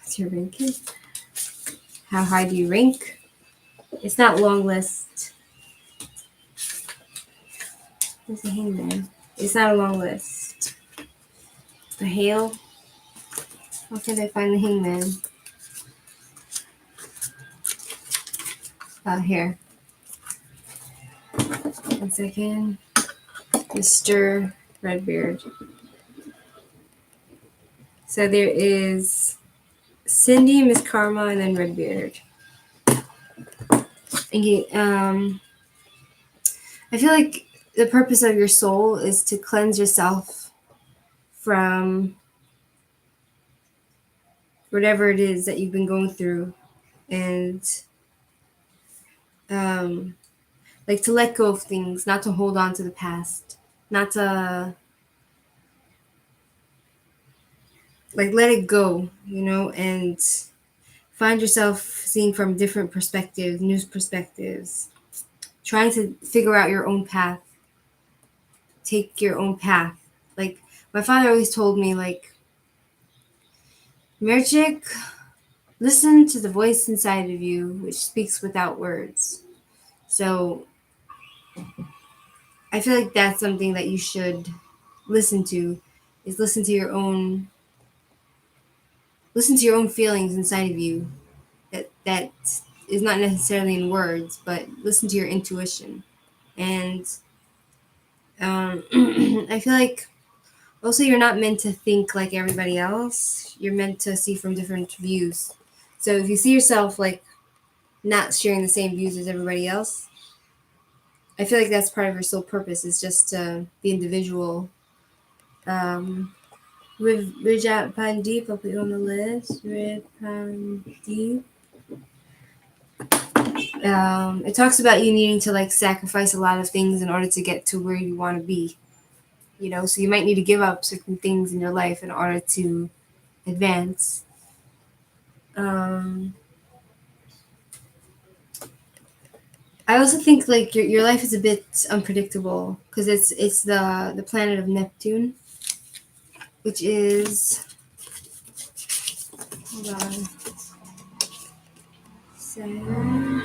What's your ranking? How high do you rank? It's not long list. Where's the Hangman? It's not a long list. The Hail. How can I find the Hangman? Oh, here. 1 second. Mr. Redbeard. So there is Cindy, Miss Karma, and then Redbeard. Okay, I feel like the purpose of your soul is to cleanse yourself from whatever it is that you've been going through, and like to let go of things, not to hold on to the past, not to like let it go, and find yourself seeing from different perspectives, new perspectives, trying to figure out your own path, take your own path. Like my father always told me, like, Shmirchik, listen to the voice inside of you which speaks without words. So I feel like that's something that you should listen to, is listen to your own feelings inside of you, that is not necessarily in words, but listen to your intuition. And I feel like also you're not meant to think like everybody else. You're meant to see from different views. So if you see yourself like not sharing the same views as everybody else. I feel like that's part of your soul purpose, is just to be individual. With Rajat Pandeep, I'll put you on the list. Rajat Pandeep. It talks about you needing to like sacrifice a lot of things in order to get to where you want to be. You know, so you might need to give up certain things in your life in order to advance. Um, I also think like your life is a bit unpredictable because it's the planet of Neptune, which is, hold on, seven.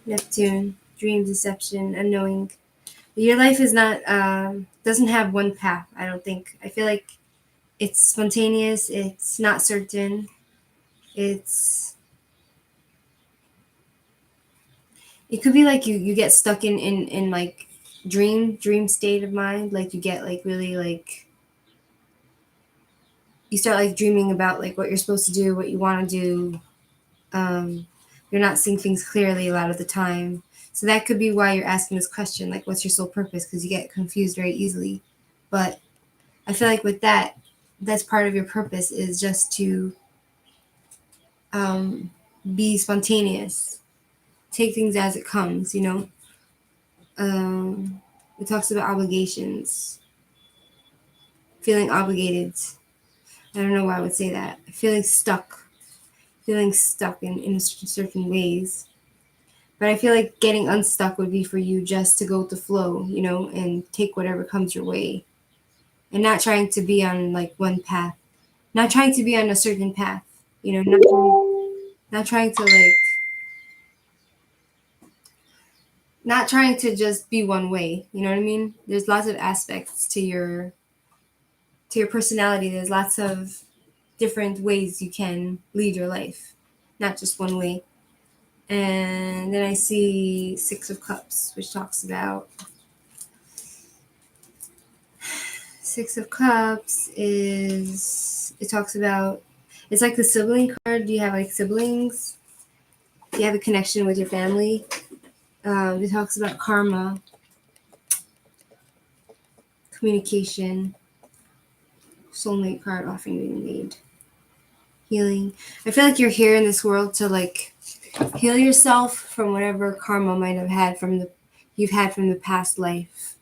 Neptune, dreams, deception, unknowing. Your life is not doesn't have one path. I don't think. I feel like it's spontaneous. It's not certain. It's it could be like you get stuck in like dream state of mind. Like you get like really like you start like dreaming about like what you're supposed to do, what you want to do. Um, you're not seeing things clearly a lot of the time. So that could be why you're asking this question, like, what's your sole purpose? Because you get confused very easily. But I feel like with that, that's part of your purpose is just to um, be spontaneous, take things as it comes, you know. It talks about obligations, feeling obligated. I don't know why I would say that. Feeling stuck in certain ways. But I feel like getting unstuck would be for you just to go with the flow, you know, and take whatever comes your way. And not trying to be on like one path. Not trying to be on a certain path, you know, not trying to like not trying to just be one way, you know what I mean? There's lots of aspects to your personality. There's lots of different ways you can lead your life, not just one way. And then I see Six of Cups, which talks about Six of Cups is it talks about it's like the sibling card. Do you have like siblings? Do you have a connection with your family? It talks about karma, communication, soulmate card offering being made, healing. I feel like you're here in this world to like heal yourself from whatever karma might have had from the you've had from the past life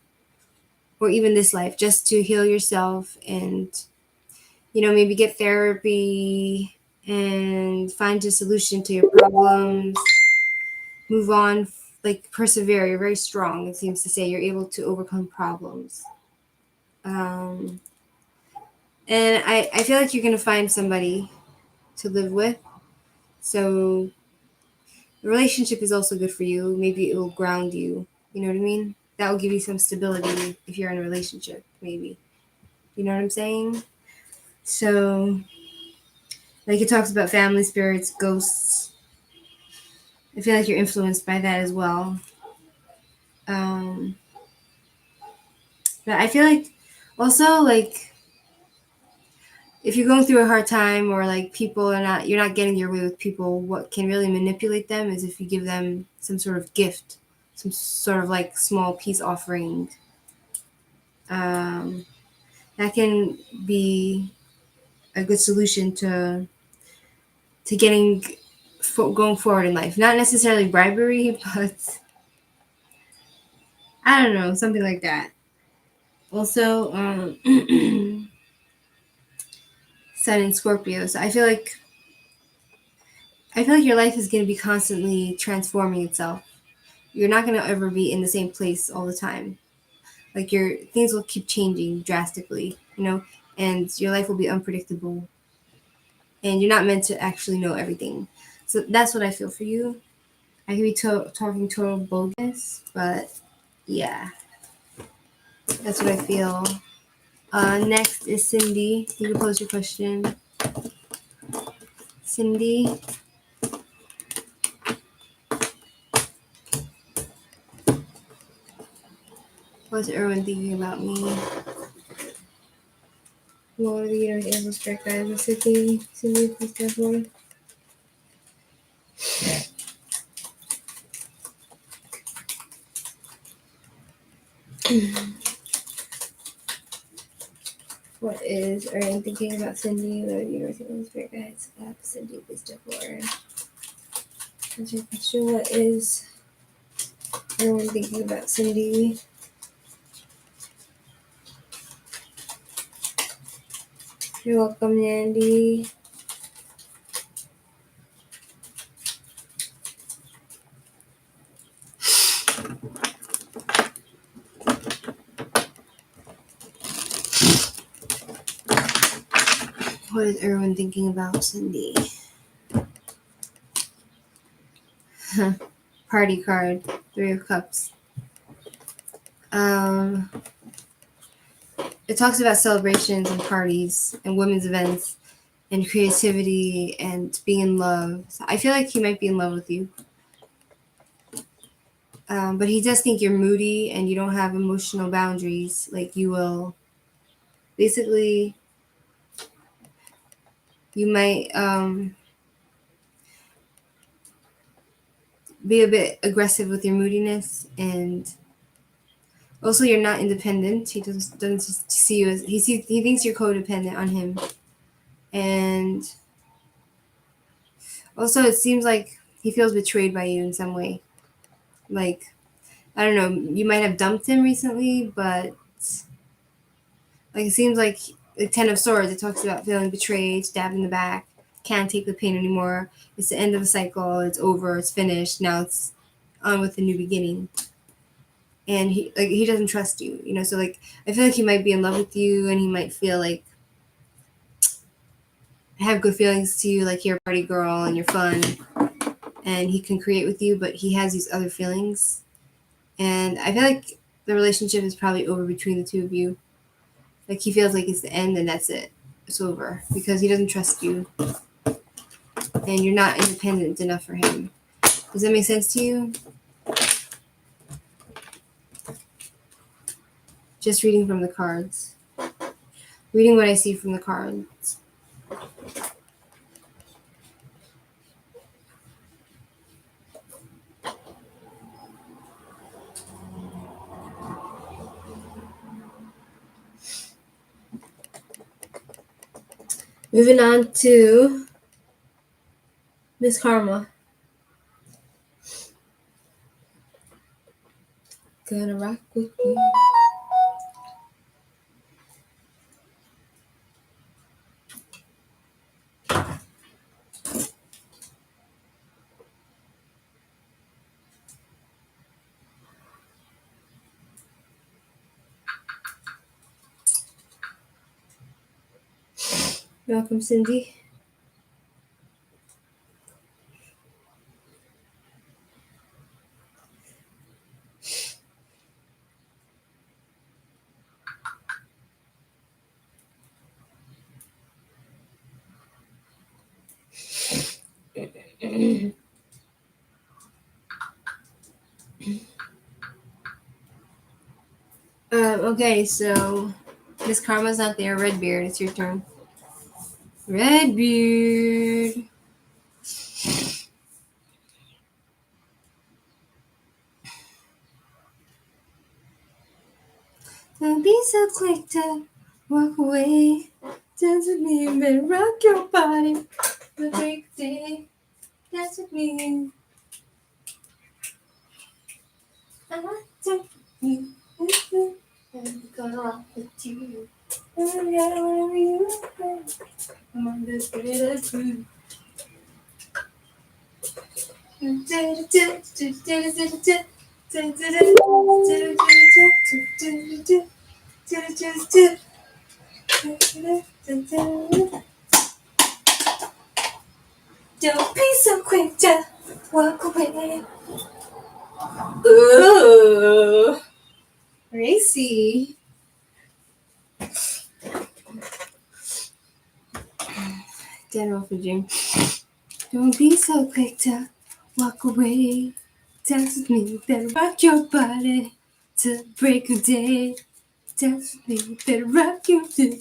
or even this life, just to heal yourself and maybe get therapy and find a solution to your problems, move on, like persevere. You're very strong. It seems to say you're able to overcome problems. um, and I feel like you're going to find somebody to live with. So the relationship is also good for you. Maybe it will ground you. You know what I mean? That will give you some stability if you're in a relationship, maybe. You know what I'm saying? So, like it talks about family spirits, ghosts. I feel like you're influenced by that as well. Um, but I feel like also like if you're going through a hard time or like you're not getting your way with people, what can really manipulate them is if you give them some sort of gift, some sort of like small peace offering. Um, that can be a good solution to getting going forward in life. Not necessarily bribery, but I don't know, something like that. Also, Sun in Scorpio. So I feel like your life is going to be constantly transforming itself. You're not going to ever be in the same place all the time. Like your things will keep changing drastically, and your life will be unpredictable. And you're not meant to actually know everything. So that's what I feel for you. I could be talking total bogus, but yeah, that's what I feel. Next is Cindy. You can pose your question. Cindy. What's everyone thinking about me? What are the Air Strike guys are sitting? Cindy, please tell me. What is Ariane thinking about Cindy? What are the universal spirit guides? Cindy, please step forward. Answer your question. What is everyone thinking about Cindy? You're welcome, Nandy. What is everyone thinking about Cindy? Party card, 3 of Cups. It talks about celebrations and parties and women's events and creativity and being in love. So I feel like he might be in love with you. But he does think you're moody and you don't have emotional boundaries. Like you will, basically, you might be a bit aggressive with your moodiness, and also you're not independent. He doesn't see you as he thinks you're codependent on him, and also it seems like he feels betrayed by you in some way. Like, I don't know, you might have dumped him recently, but like it seems like the 10 of Swords, it talks about feeling betrayed, stabbed in the back, can't take the pain anymore. It's the end of a cycle. It's over. It's finished. Now it's on with a new beginning. And he doesn't trust you, you know. So like I feel like he might be in love with you, and he might feel like have good feelings to you, like you're a party girl and you're fun, and he can create with you. But he has these other feelings, and I feel like the relationship is probably over between the two of you. Like he feels like it's the end and that's it. It's over because he doesn't trust you, and you're not independent enough for him. Does that make sense to you? Just reading from the cards. Reading what I see from the cards. Moving on to Miss Karma. Gonna rock with you. Welcome, Cindy. Okay, so Miss Karma's not there. Redbeard, it's your turn. Redbeard. Don't be so quick to walk away. Doesn't mean better rock your body. The break day. That's what means. I don't need you. I'm gonna rock with you. Whenever you want. I'm on this greater food. Don't be so quick to walk away. Ooh, racy. General for June. Don't be so quick to walk away. Dance with me, better rock your body to break of day. Dance with me, better rock your body.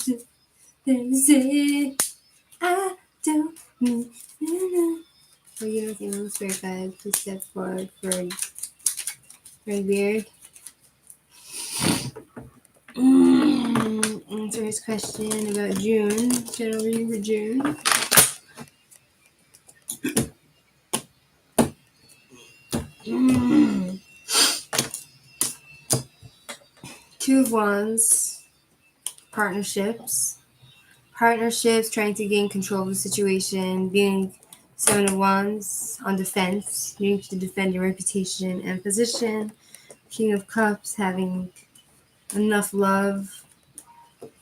Then say, I don't need For you know, the spirit guide, please step forward for Red Beard. Answer his question about June. General reading for June. Two of Wands. Partnerships, trying to gain control of the situation, being Seven of Wands on defense, needing to defend your reputation and position. King of Cups, having enough love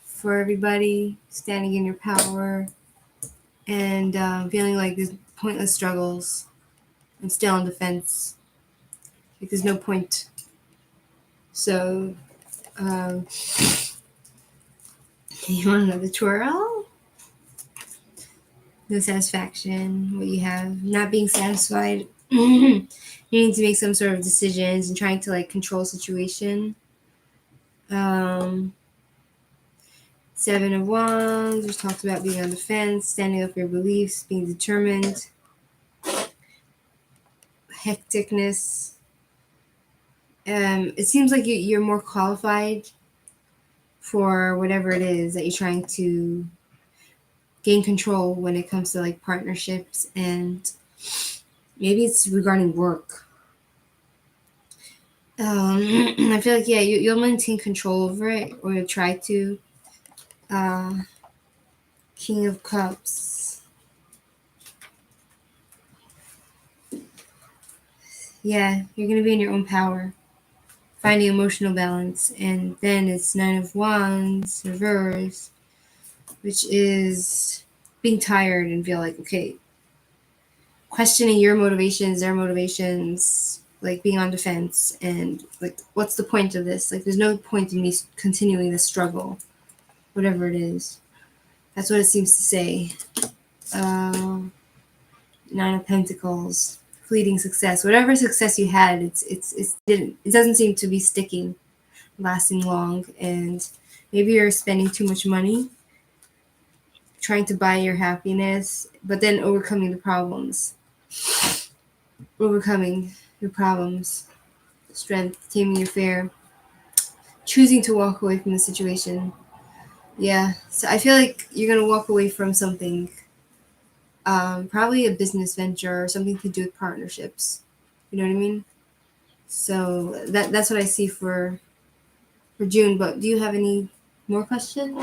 for everybody, standing in your power, and feeling like there's pointless struggles and still on defense. Like there's no point. So, you want another twirl? No satisfaction, what you have, not being satisfied, needing to make some sort of decisions and trying to like control situation. Seven of Wands, which talks about being on the fence, standing up for your beliefs, being determined. Hecticness. It seems like you're more qualified for whatever it is that you're trying to gain control when it comes to like partnerships, and maybe it's regarding work. I feel like you'll maintain control over it, or you'll try to. King of Cups. Yeah, you're gonna be in your own power, finding emotional balance, and then it's Nine of Wands reverse, which is being tired and feel like okay, questioning your motivations, their motivations, like being on defense, and like what's the point of this? Like there's no point in me continuing this struggle, whatever it is. That's what it seems to say. Nine of Pentacles, fleeting success. Whatever success you had, it doesn't seem to be sticking, lasting long, and maybe you're spending too much money trying to buy your happiness, but then overcoming your problems, strength, taming your fear, choosing to walk away from the situation. Yeah, so I feel like you're gonna walk away from something, probably a business venture or something to do with partnerships. You know what I mean? So that's what I see for June. But do you have any more questions?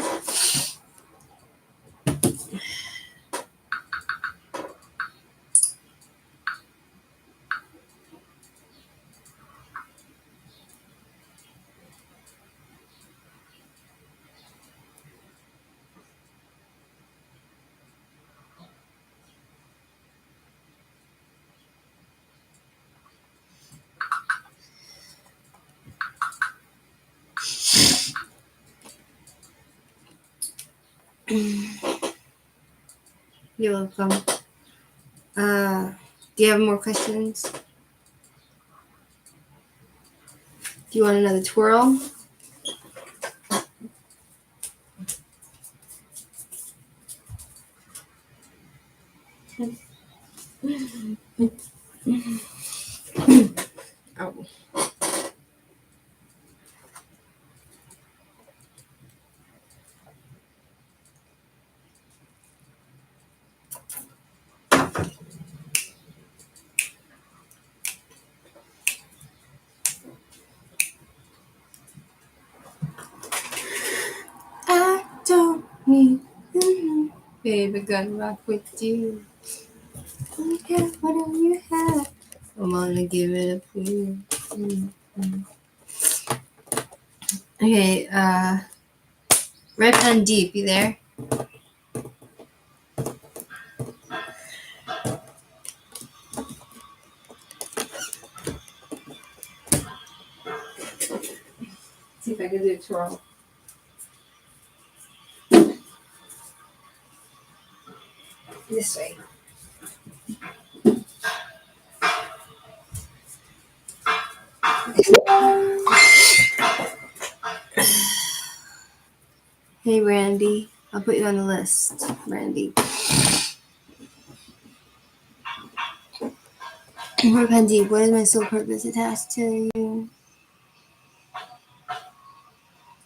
You're welcome. Do you have more questions? Do you want another twirl? Oh. I don't need baby, gonna rock with you. Yeah, whatever you have, I'm gonna give it up for you. Okay, Red Pen Deep, you there? See if I can do a twirl. This way. Hey, Randy. I'll put you on the list, Randy. More Pandy, what is my soul purpose attached to you?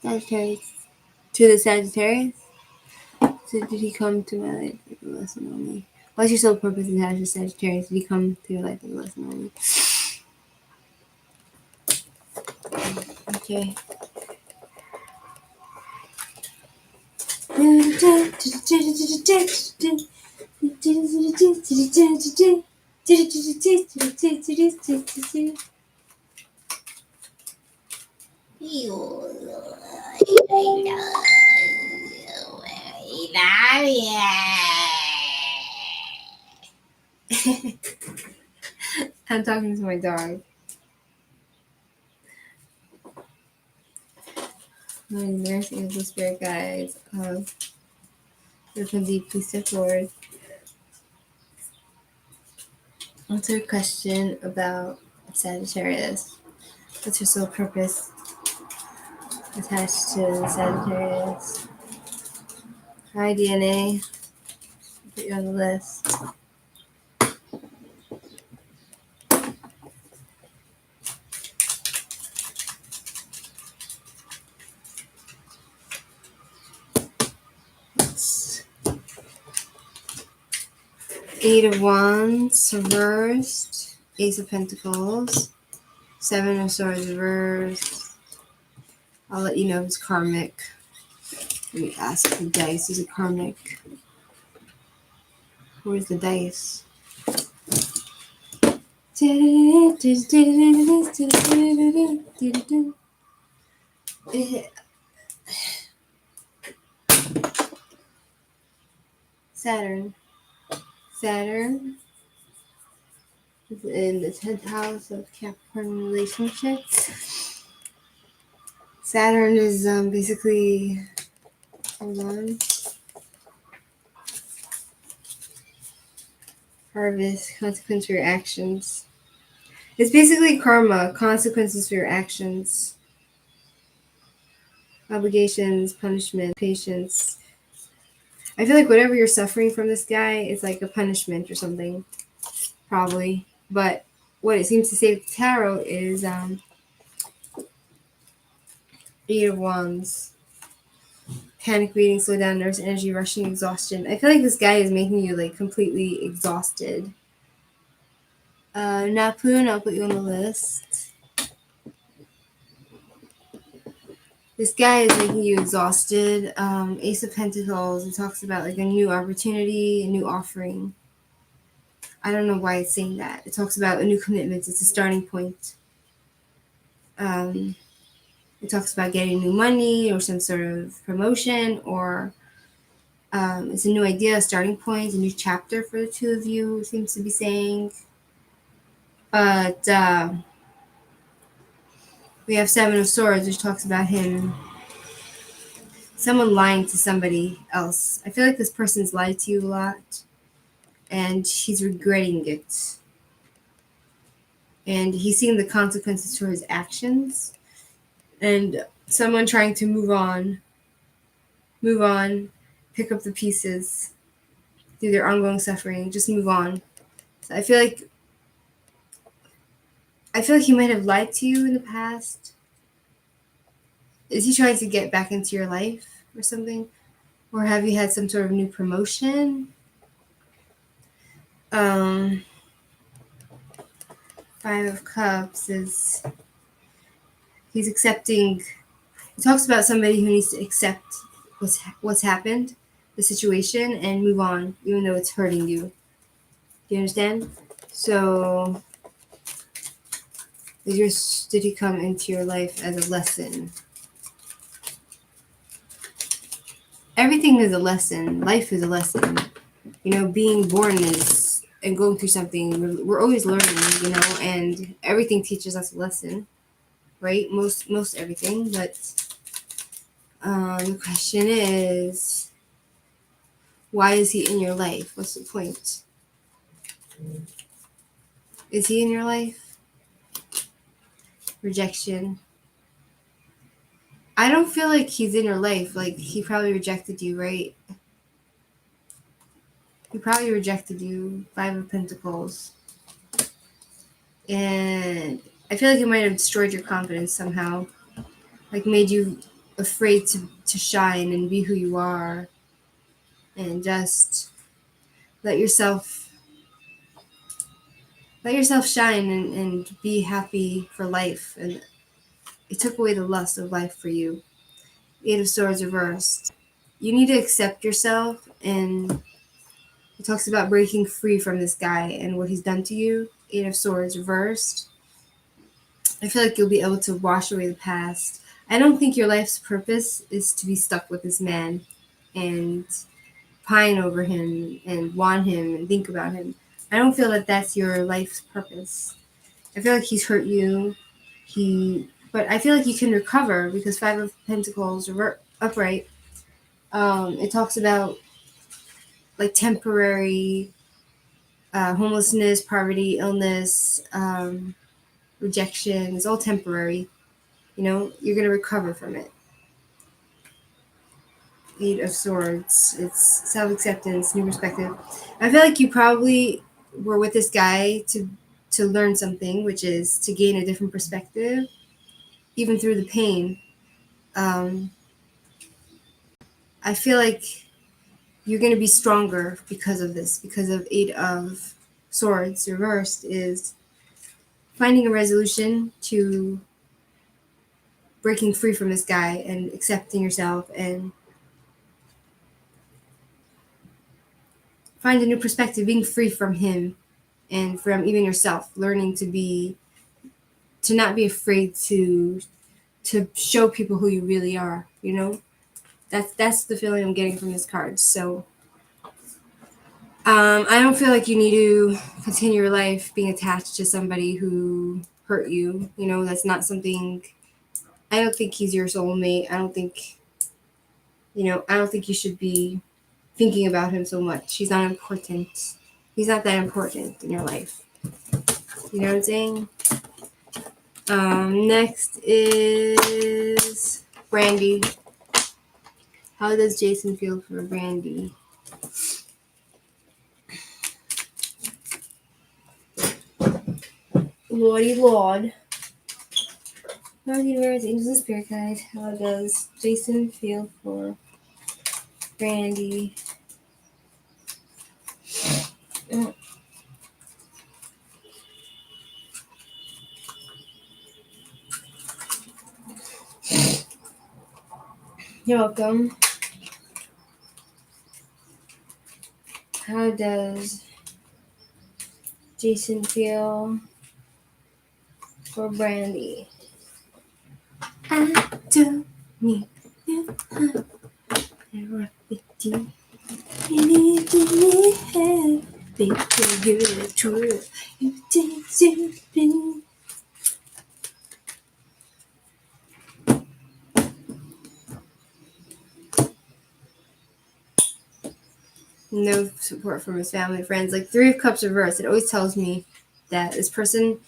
Sagittarius. To the Sagittarius? So did he come to my life with a lesson only? What's your soul purpose attached to Sagittarius? Did he come to your life with a lesson only? Okay. I'm talking to my dog. My nurse angel spirit guides of Mackenzie, please step forward. Answer a question about Sagittarius. What's your soul purpose attached to Sagittarius? Hi, DNA. Put you on the list. It's Eight of Wands reversed, Ace of Pentacles, Seven of Swords reversed. I'll let you know if it's karmic. Let me ask the dice. Is it karmic? Where's the dice? Saturn. Saturn is in the 10th house of Capricorn relationships. Saturn is basically, hold on, harvest, consequence for your actions. It's basically karma, consequences for your actions, obligations, punishment, patience. I feel like whatever you're suffering from this guy is like a punishment or something, probably. But what it seems to say with the tarot is Eight of Wands. Panic reading, slow down, nervous energy, rushing, exhaustion. I feel like this guy is making you like completely exhausted. Napun, I'll put you on the list. This guy is making you exhausted. Ace of Pentacles, it talks about like a new opportunity, a new offering. I don't know why it's saying that. It talks about a new commitment. It's a starting point. It talks about getting new money or some sort of promotion, or it's a new idea, a starting point, a new chapter for the two of you, it seems to be saying. But we have Seven of Swords, which talks about someone lying to somebody else. I feel like this person's lied to you a lot, and he's regretting it. And he's seeing the consequences for his actions. And someone trying to move on, pick up the pieces through their ongoing suffering, just move on. So I feel like he might have lied to you in the past. Is he trying to get back into your life or something? Or have you had some sort of new promotion? Five of Cups is he's accepting. He talks about somebody who needs to accept what's happened, the situation, and move on, even though it's hurting you. Do you understand? So, did he come into your life as a lesson? Everything is a lesson. Life is a lesson. You know, being born is and going through something. We're always learning, you know, and everything teaches us a lesson, right? Most everything. But the question is, why is he in your life? What's the point? Is he in your life? Rejection. I don't feel like he's in your life. Like, he probably rejected you, right? He probably rejected you. Five of Pentacles. And I feel like it might have destroyed your confidence somehow, like made you afraid to shine and be who you are, and just let yourself shine and be happy for life. And it took away the lust of life for you. Eight of Swords reversed. You need to accept yourself, and it talks about breaking free from this guy and what he's done to you. Eight of Swords reversed. I feel like you'll be able to wash away the past. I don't think your life's purpose is to be stuck with this man and pine over him and want him and think about him. I don't feel that that's your life's purpose. I feel like he's hurt you. But I feel like you can recover because Five of Pentacles upright. It talks about like temporary homelessness, poverty, illness, rejection. It's all temporary. You know, you're gonna recover from it. Eight of Swords. It's self-acceptance, new perspective. I feel like you probably were with this guy to learn something, which is to gain a different perspective, even through the pain. I feel like you're going to be stronger because of this, because of Eight of Swords reversed is finding a resolution to breaking free from this guy and accepting yourself and find a new perspective, being free from him and from even yourself, learning to not be afraid to show people who you really are, you know? That's the feeling I'm getting from this card. So I don't feel like you need to continue your life being attached to somebody who hurt you. You know, that's not something. I don't think he's your soulmate. I don't think you should be thinking about him so much. He's not important. He's not that important in your life. You know what I'm saying? Next is Brandy. How does Jason feel for Brandy? Lordy Lord. Lord Universe, Angels and Spirit Guide. How does Jason feel for Brandy? You're welcome. How does Jason feel for Brandy? I don't need you. I rock with you. You need me, hey, baby, you're the truth. You deserve it. No support from his family, friends. Like Three of Cups reversed, it always tells me that this person,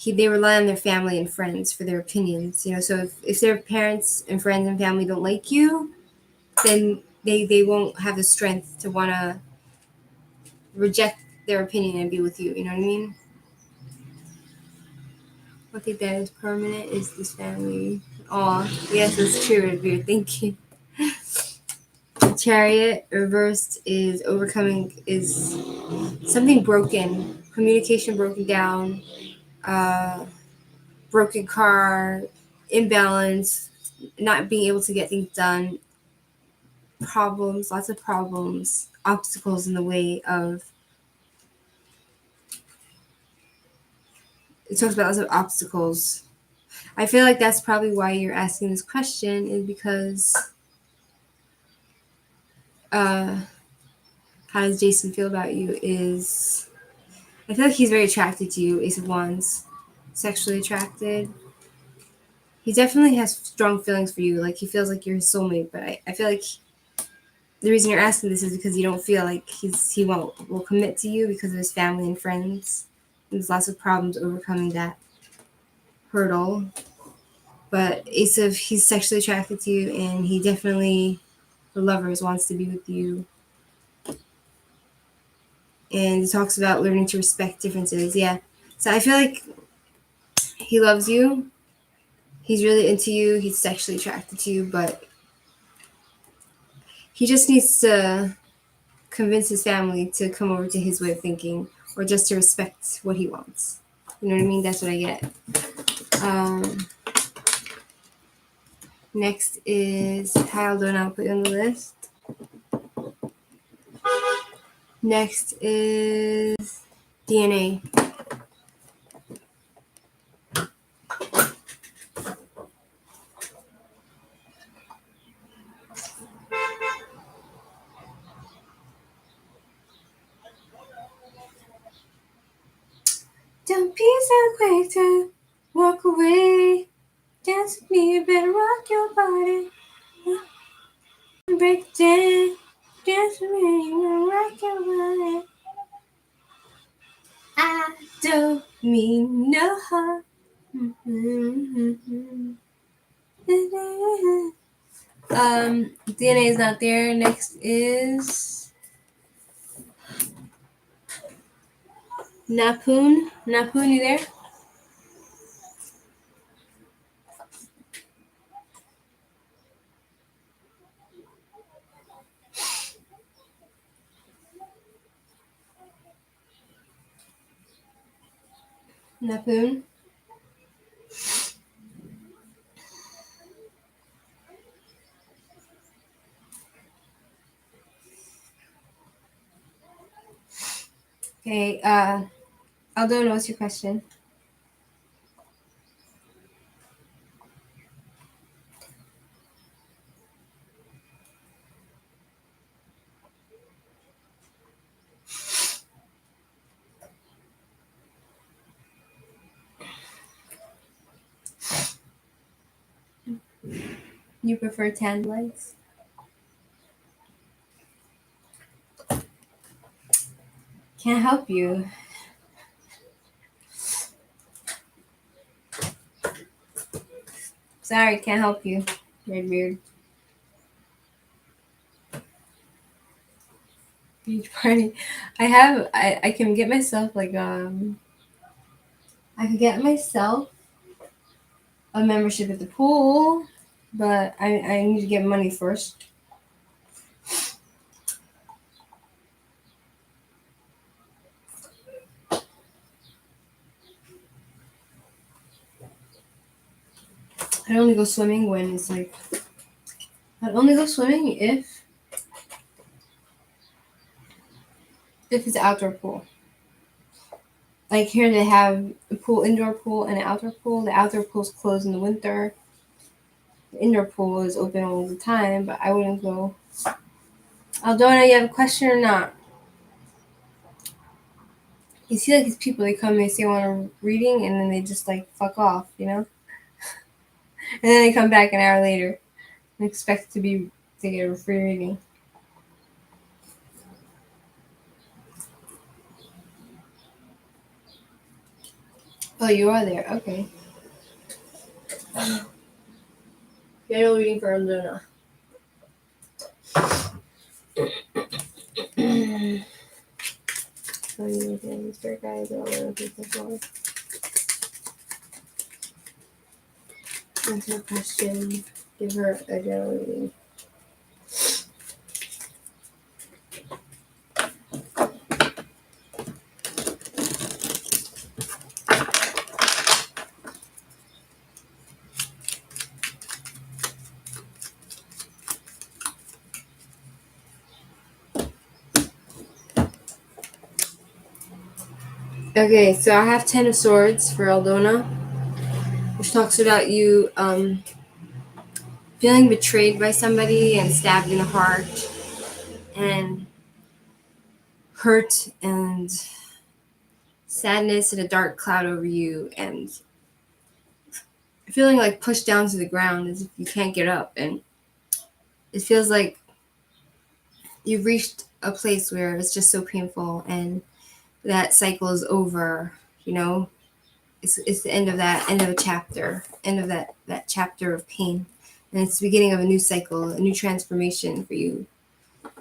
they rely on their family and friends for their opinions. You know, so if their parents and friends and family don't like you, then they won't have the strength to want to reject their opinion and be with you. You know what I mean? One thing that is permanent is this family. Oh, yes, that's true. It's weird. Thank you. Chariot reversed is overcoming, is something broken, communication broken down, broken car, imbalance, not being able to get things done, problems, lots of problems, obstacles in the way of. It talks about lots of obstacles. I feel like that's probably why you're asking this question, is because how does Jason feel about you is, I feel like he's very attracted to you, Ace of Wands, sexually attracted. He definitely has strong feelings for you, like he feels like you're his soulmate, but I feel like the reason you're asking this is because you don't feel like he will commit to you because of his family and friends. There's lots of problems overcoming that hurdle. But he's sexually attracted to you, and he definitely, for lovers, wants to be with you. And he talks about learning to respect differences. Yeah. So I feel like He loves you. He's really into you. He's sexually attracted to you, but he just needs to convince his family to come over to his way of thinking, or just to respect what he wants. You know what I mean? That's what I get. Next is Kyle Donut. I'll put you on the list. Next is DNA. Don't be so quick to walk away. Dance with me, you better rock your body. Break it down. Dance with me, you better rock your body. I don't mean no harm. DNA is not there. Next is Napoon. Napoon, you there? Napoon. Okay, Aldona, what's your question? You prefer tan lights? Can't help you. Sorry, can't help you. Red beard. Beach party. I can get myself like I could get myself a membership at the pool, but I need to get money first. I only go swimming when it's like I only go swimming if it's an outdoor pool. Like here they have a pool, indoor pool and an outdoor pool. The outdoor pool's closed in the winter. The indoor pool is open all the time, but I wouldn't go. Aldona, you have a question or not? You see like these people, they come, they say they want a reading, and then they just like fuck off, you know? And then they come back an hour later and expect to get a free reading. Oh, you are there. Okay. General reading for Aldona. So you look at Mr. Guys, all the people. Answer a question. Give her a general reading. Okay, so I have 10 of Swords for Aldona, which talks about you feeling betrayed by somebody and stabbed in the heart and hurt and sadness and a dark cloud over you and feeling like pushed down to the ground as if you can't get up. And it feels like you've reached a place where it's just so painful and that cycle is over, you know? It's the end of a chapter, end of that chapter of pain. And it's the beginning of a new cycle, a new transformation for you.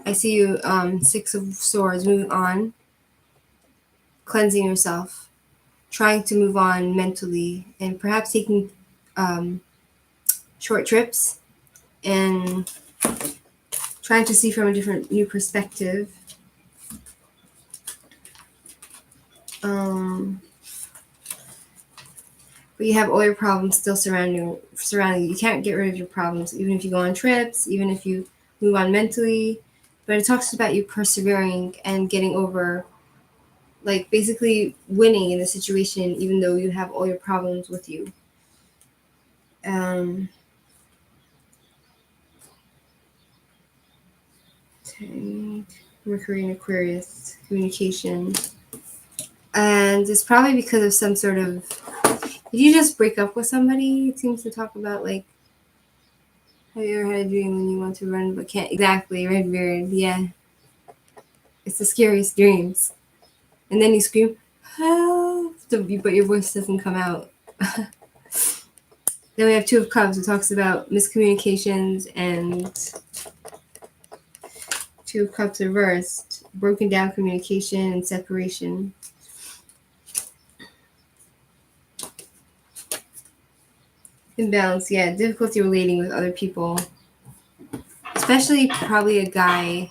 I see you, 6 of Swords, moving on, cleansing yourself, trying to move on mentally, and perhaps taking short trips and trying to see from a different new perspective. But you have all your problems still surrounding you. You can't get rid of your problems, even if you go on trips, even if you move on mentally. But it talks about you persevering and getting over, like basically winning in the situation, even though you have all your problems with you. Mercury and Aquarius, communication. And it's probably because of some sort of, did you just break up with somebody? It seems to talk about like, have you ever had a dream when you want to run but can't? Exactly, red beard, yeah. It's the scariest dreams. And then you scream, help, but your voice doesn't come out. Then we have Two of Cups. It talks about miscommunications, and Two of Cups reversed, broken down communication and separation. Imbalance, yeah, difficulty relating with other people, especially probably a guy.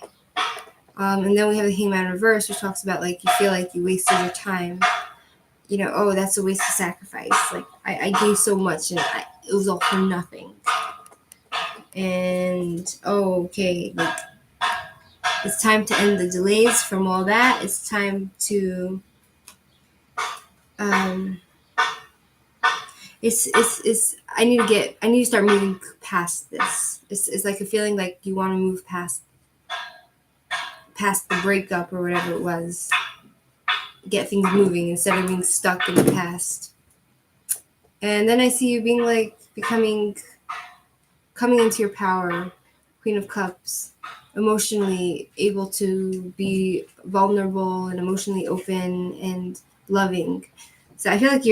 And then we have the Hangman reverse, which talks about like you feel like you wasted your time. You know, oh, that's a waste of sacrifice. Like I gave so much and it was all for nothing. And okay, like it's time to end the delays from all that. It's time to it's I need to start moving past this. It's like a feeling like you want to move past the breakup or whatever it was. Get things moving instead of being stuck in the past. And then I see you being like coming into your power, Queen of Cups, emotionally able to be vulnerable and emotionally open and loving. So I feel like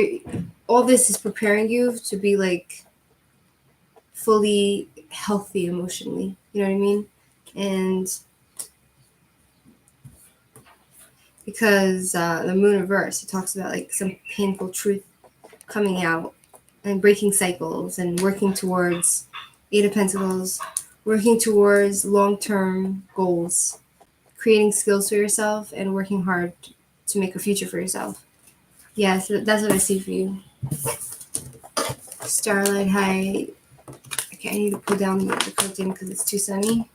all this is preparing you to be like fully healthy emotionally. You know what I mean? And because the moon reverse, it talks about like some painful truth coming out and breaking cycles and working towards Eight of Pentacles, working towards long-term goals, creating skills for yourself and working hard to make a future for yourself. Yeah, so that's what I see for you. Starlight, hi. Okay, I need to pull down the curtain because it's too sunny.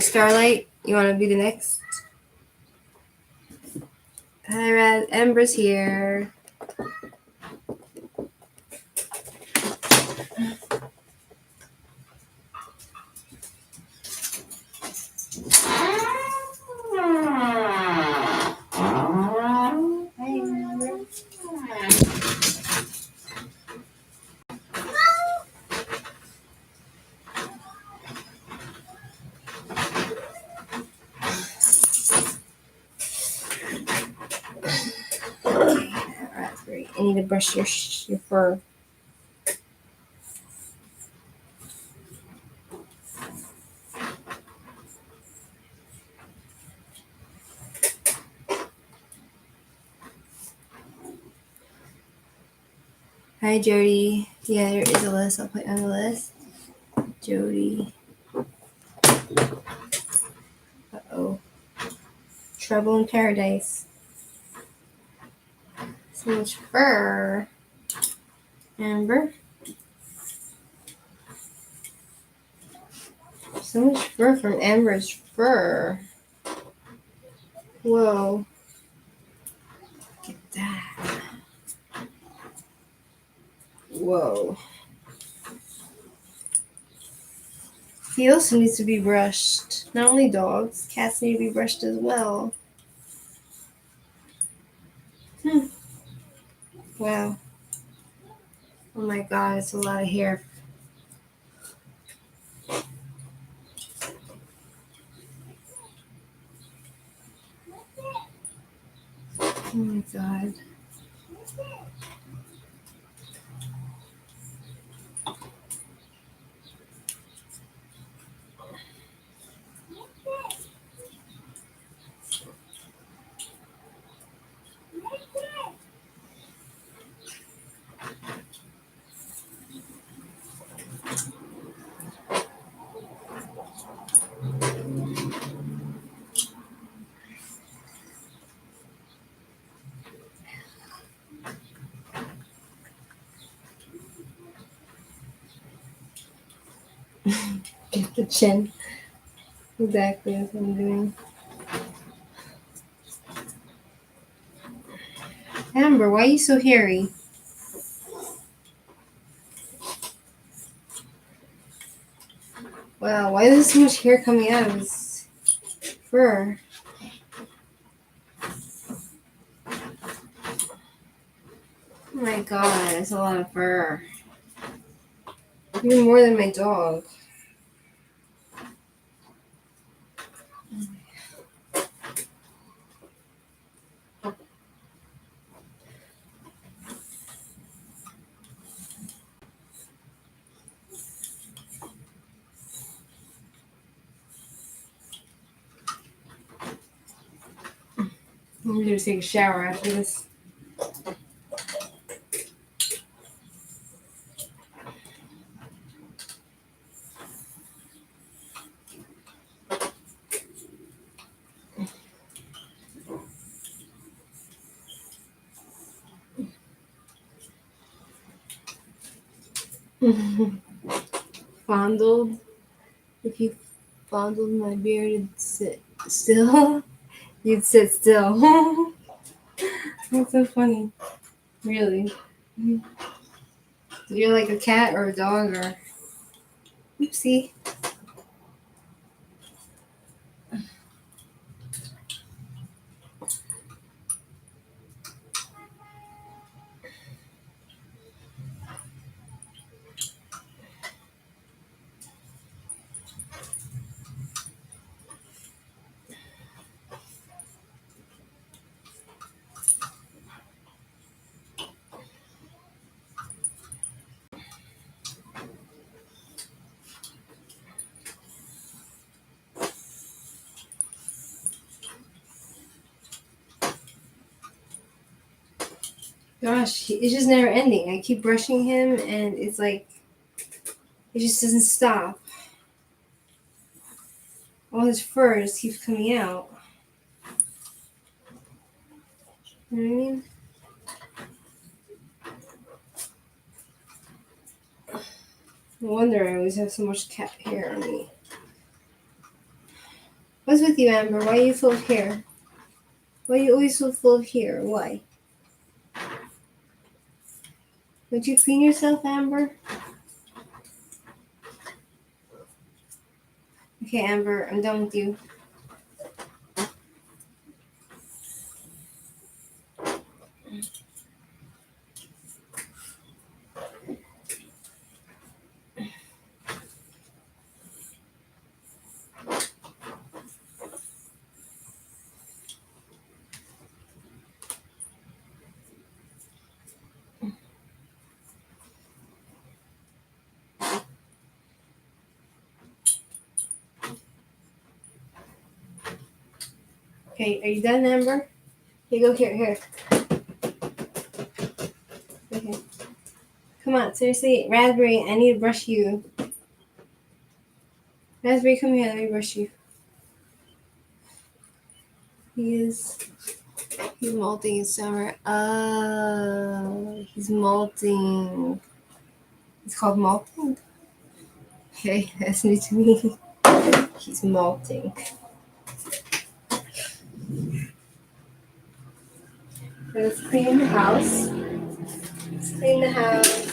Starlight, you want to be the next? Hi, Raz. Ember's here. I need to brush your fur. Hi, Jody. Yeah, there is a list. I'll put on the list. Jody. Uh-oh. Trouble in Paradise. So much fur. Amber. So much fur from Amber's fur. Whoa. Look at that. Whoa. He also needs to be brushed. Not only dogs, cats need to be brushed as well. Wow. Oh my god, it's a lot of hair. Oh my god. Get the chin. Exactly, that's what I'm doing. Amber, why are you so hairy? Wow, why is there so much hair coming out of his fur? Oh my god, that's a lot of fur. Even more than my dog. I'm gonna take a shower after this. Fondled. If you fondled my beard and sit still, you'd sit still. That's so funny. Really. You're like a cat or a dog or. Oopsie. Gosh, it's just never ending. I keep brushing him and it's like, it just doesn't stop. All his fur just keeps coming out. You know what I mean? No wonder I always have so much cat hair on me. What's with you, Amber? Why are you full of hair? Why are you always so full of hair? Why? Would you clean yourself, Amber? Okay, Amber, I'm done with you. Okay, are you done, Amber? Here, go here. Okay. Come on, seriously, Raspberry, I need to brush you. Raspberry, come here, let me brush you. He's molting in summer. Oh, he's molting. It's called molting? Okay, that's new to me. He's molting. Let's clean the house. Let's clean the house.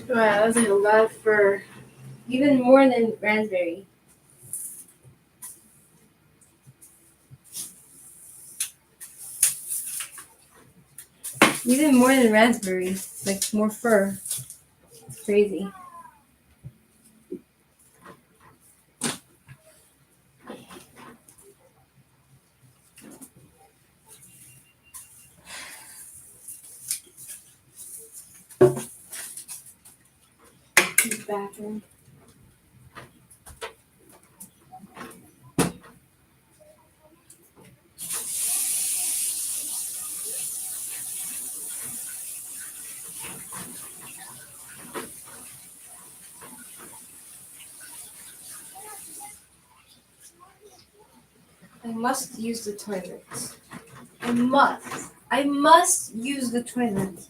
Wow, that was like a lot of fur. Even more than Raspberry. Even more than Raspberry. Like more fur. It's crazy. Bathroom. I must use the toilet. I must use the toilet.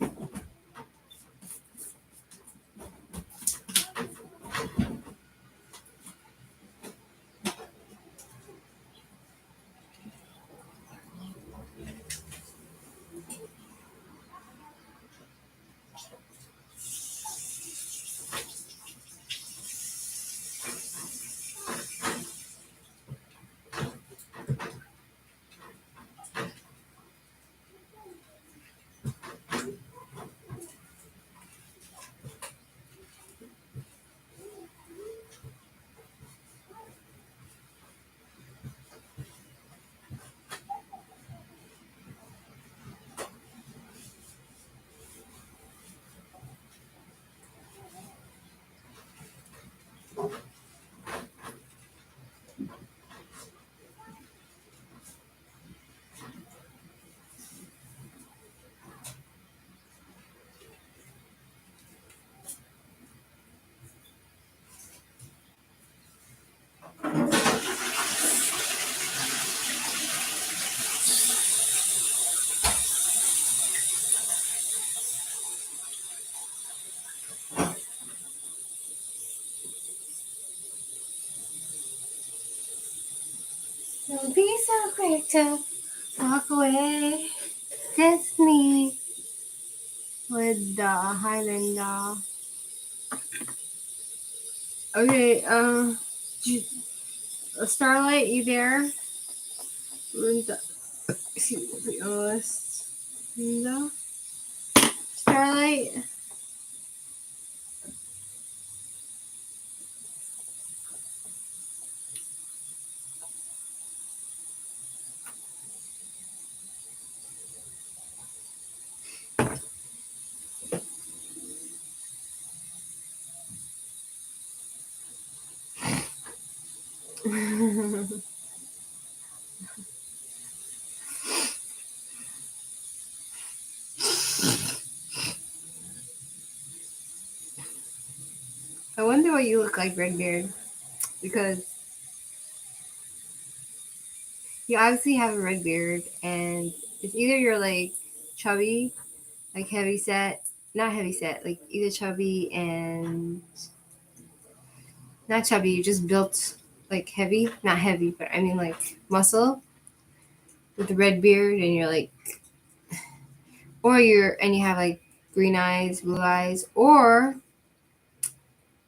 Don't be so quick to walk away. That's me with the Highlander. Okay, Starlight, you there? Linda. Excuse me, Linda? Starlight? I wonder what you look like, Redbeard, because you obviously have a red beard, and it's either you're like chubby, like heavy set, not heavy set, like either chubby and not chubby, you just built like heavy, not heavy, but I mean like muscle with a red beard, and you're like, or you have like green eyes, blue eyes, or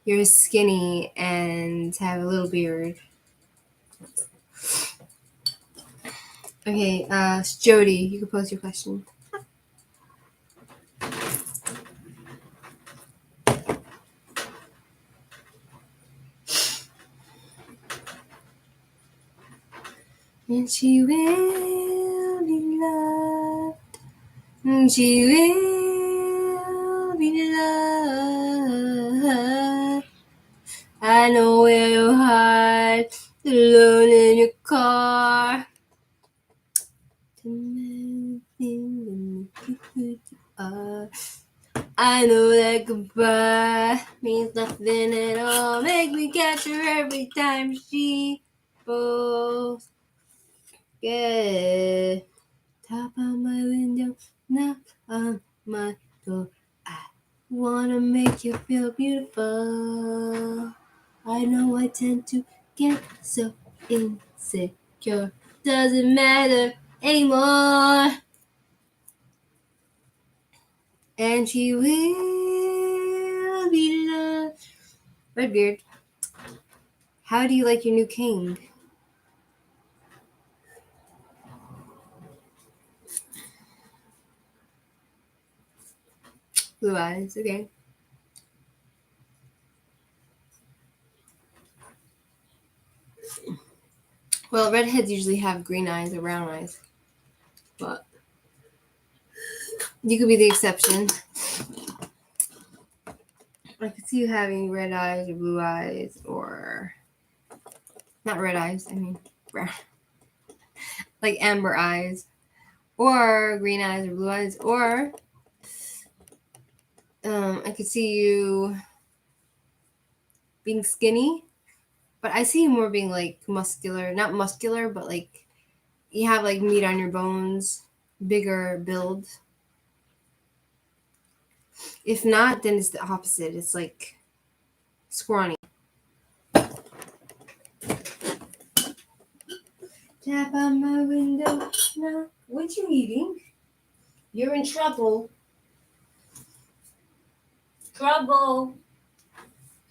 you're skinny and have a little beard. Okay, Jody, you can pose your question. And she will be loved. And she will be loved. I know where you hide, alone in your car. I know that goodbye means nothing at all. Make me catch her every time she falls. Yeah. Tap on my window, knock on my door. I wanna make you feel beautiful. I know I tend to get so insecure. Doesn't matter anymore. And she will be loved. Redbeard, how do you like your new king? Blue eyes, okay. Well, redheads usually have green eyes or brown eyes, but you could be the exception. I could see you having red eyes or blue eyes, or not red eyes, I mean brown, like amber eyes, or green eyes or blue eyes, or I could see you being skinny, but I see you more being like muscular, not muscular, but like you have like meat on your bones, bigger build. If not, then it's the opposite. It's like scrawny. Tap on my window. No. What you eating? You're in trouble. Trouble.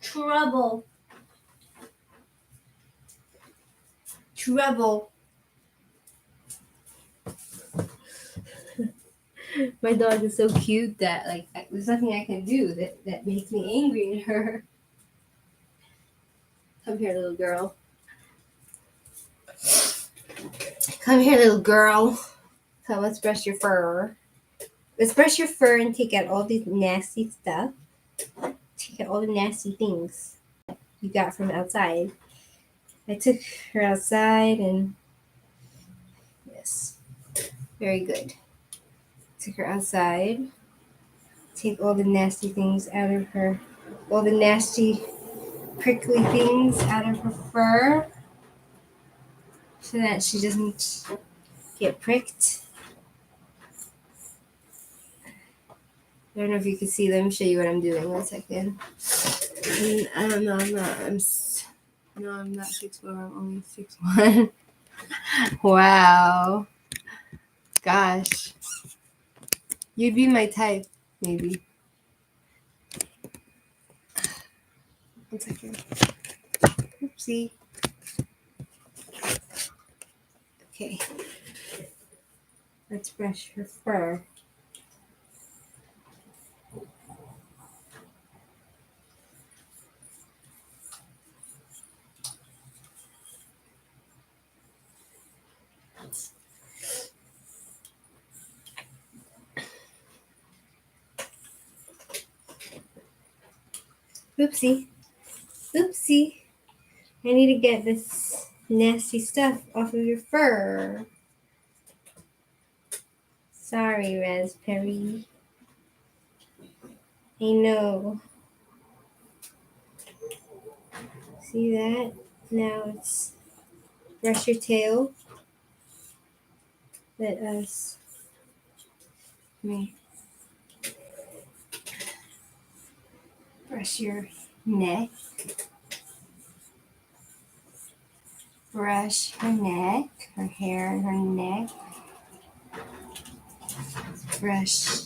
Trouble. Trouble. My dog is so cute that like there's nothing I can do that makes me angry at her. Come here, little girl. Come here, little girl. So let's brush your fur. Let's brush your fur and take out all this nasty stuff. Take out all the nasty things you got from outside. I took her outside and yes, very good. Took her outside. Take all the nasty things out of her, all the nasty prickly things out of her fur so that she doesn't get pricked. I don't know if you can see. Let me show you what I'm doing. 1 second. I'm not 6'4". I'm only 6'1". Wow. Gosh. You'd be my type, maybe. 1 second. Oopsie. Okay. Let's brush her fur. Oopsie. Oopsie. I need to get this nasty stuff off of your fur. Sorry, Raspberry. I know. See that? Now it's brush your tail. Let us. Brush your neck. Brush her neck, her hair and her neck. Brush.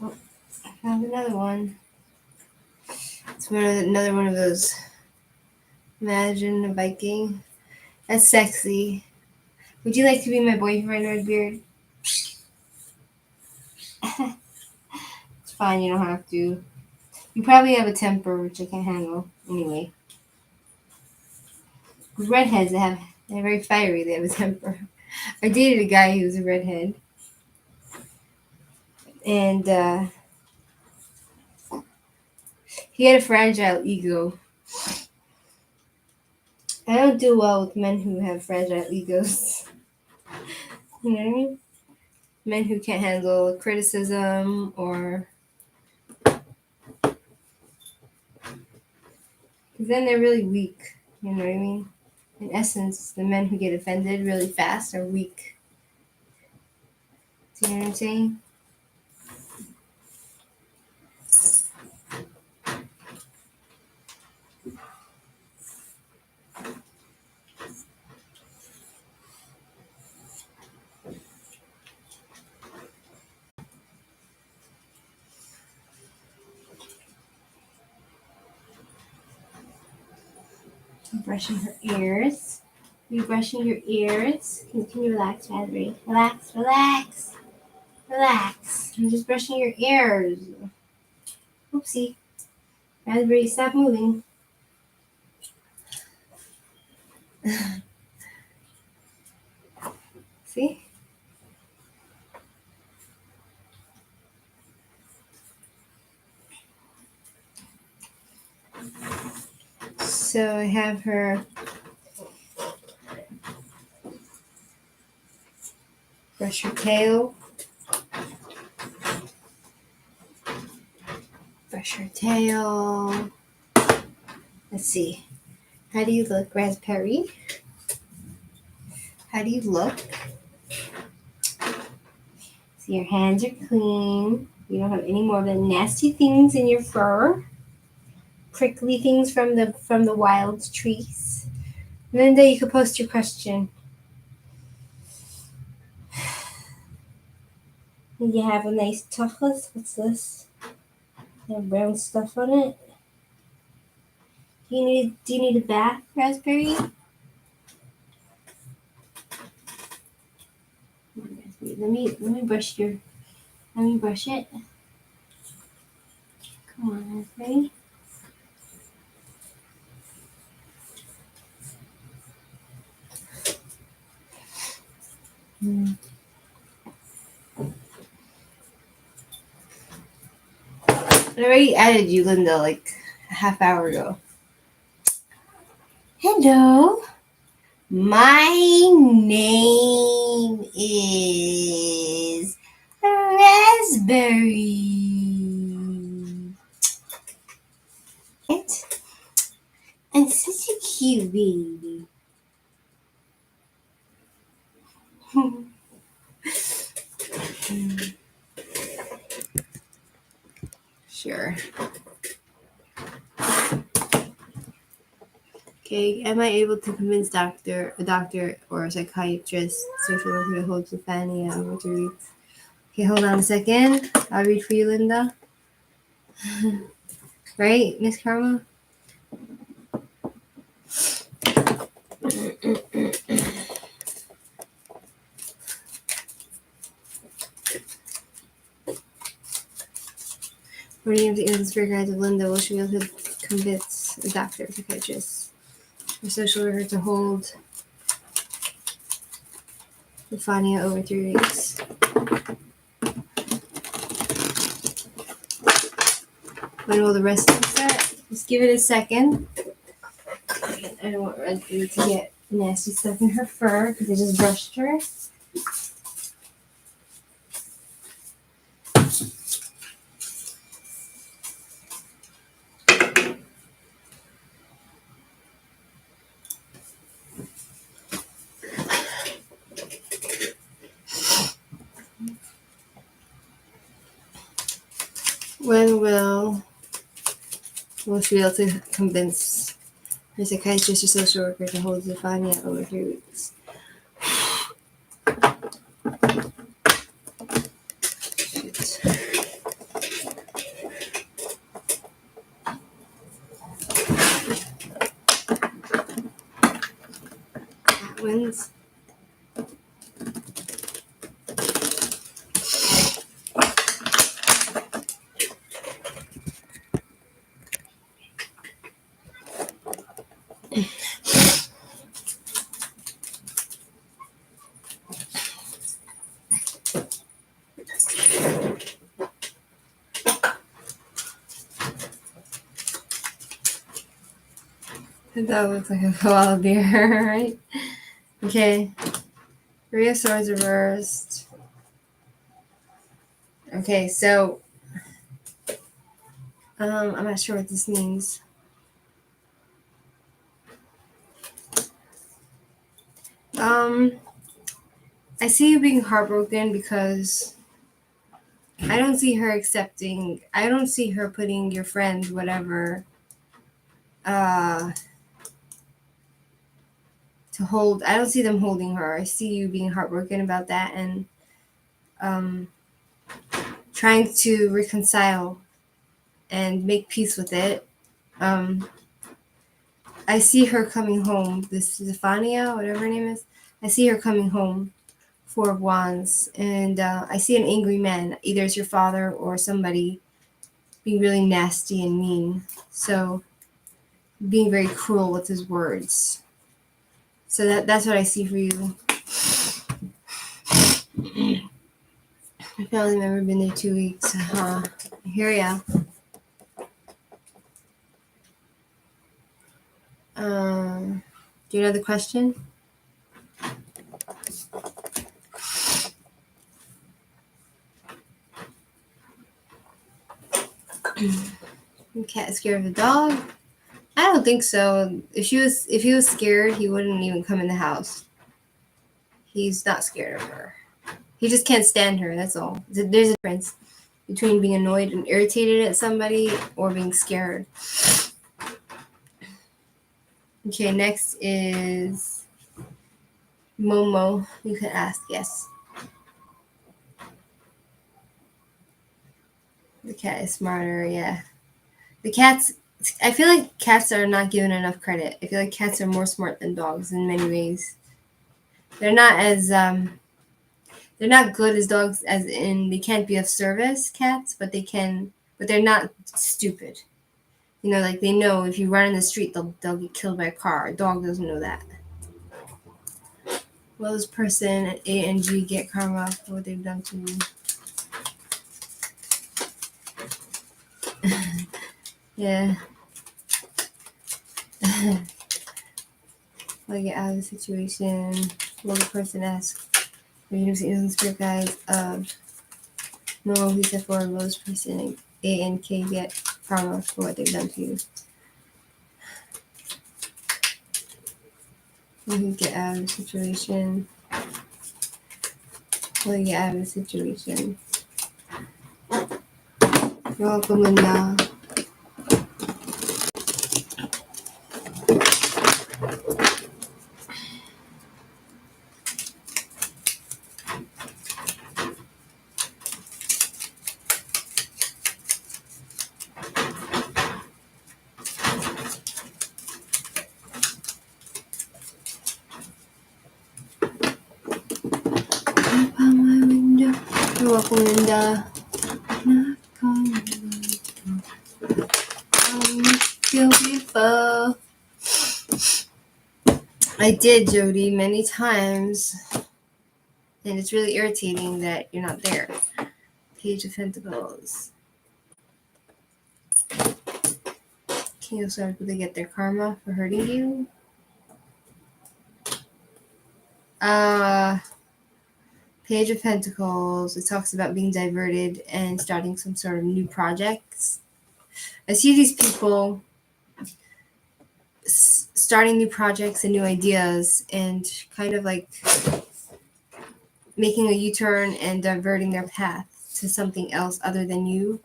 Oh, I found another one. It's another one of those. Imagine a Viking. That's sexy. Would you like to be my boyfriend, Redbeard? It's fine, you don't have to. You probably have a temper which I can't handle. Anyway. With redheads, they're very fiery. They have a temper. I dated a guy who was a redhead. And he had a fragile ego. I don't do well with men who have fragile egos. You know what I mean? Men who can't handle criticism or... Because then they're really weak. You know what I mean? In essence, the men who get offended really fast are weak. Do you know what I'm saying? I'm brushing her ears. You're brushing your ears. Can you relax, Raspberry? Relax, relax, relax. I'm just brushing your ears. Oopsie. Raspberry, stop moving. See? So I have her brush her tail. Brush her tail. Let's see. How do you look, Raspberry? How do you look? So your hands are clean. You don't have any more of the nasty things in your fur. Prickly things from the wild trees. Linda, you could post your question. You have a nice chocolate. What's this? You have brown stuff on it. Do you need a bath, Raspberry? Let me brush it. Come on, Raspberry. I already added you, Linda, like a half hour ago. Hello. My name is Raspberry. I'm such a cute baby. Sure. Okay, am I able to convince a doctor or a psychiatrist, social worker to hold Stephania over 2 weeks? Okay, hold on a second. I'll read for you, Linda. Right, Miss Karma? What do you have to answer for guides of Linda? Will she be able to convince a doctor or psychiatrist or social worker to hold Stephania over 3 weeks? When will the rest start? Just give it a second. I don't want Raspberry to get nasty stuff in her fur because I just brushed her. When will she be able to convince her psychiatrist or social worker to hold Zephania over 3 weeks? That wins. That looks like a koala bear, right? Okay. 3 of Swords reversed. Okay, so I'm not sure what this means. I see you being heartbroken because I don't see her accepting. I don't see her putting your friend, whatever, to hold. I don't see them holding her. I see you being heartbroken about that and trying to reconcile and make peace with it. I see her coming home. This Zephania, whatever her name is. I see her coming home. 4 of Wands. And I see an angry man. Either it's your father or somebody being really nasty and mean. So being very cruel with his words. So that's what I see for you. My family member been there 2 weeks. I hear ya. Do you know the question? The cat is scared of the dog. I don't think so. If he was scared, he wouldn't even come in the house. He's not scared of her. He just can't stand her. That's all. There's a difference between being annoyed and irritated at somebody or being scared. Okay, next is Momo. You can ask, yes. The cat is smarter, yeah. The cats, I feel like cats are not given enough credit. I feel like cats are more smart than dogs in many ways. They're not as, they're not good as dogs, as in they can't be of service, cats, but they're not stupid. You know, like they know if you run in the street, they'll get killed by a car. A dog doesn't know that. Will this person A and G get karma for what they've done to me? Yeah. Will I get out of the situation? Will the person ask for using spirit guides of no who said for will this person A and K get karma for what they've done to you? Will he get out of the situation? Will he get out of the situation? You're welcome, Linda. You're welcome, Linda. Beautiful. I did, Jody, many times. And it's really irritating that you're not there. Page of Pentacles. King of Swords, will they get their karma for hurting you? Page of Pentacles, it talks about being diverted and starting some sort of new projects. I see these people starting new projects and new ideas and kind of like making a U-turn and diverting their path to something else other than you.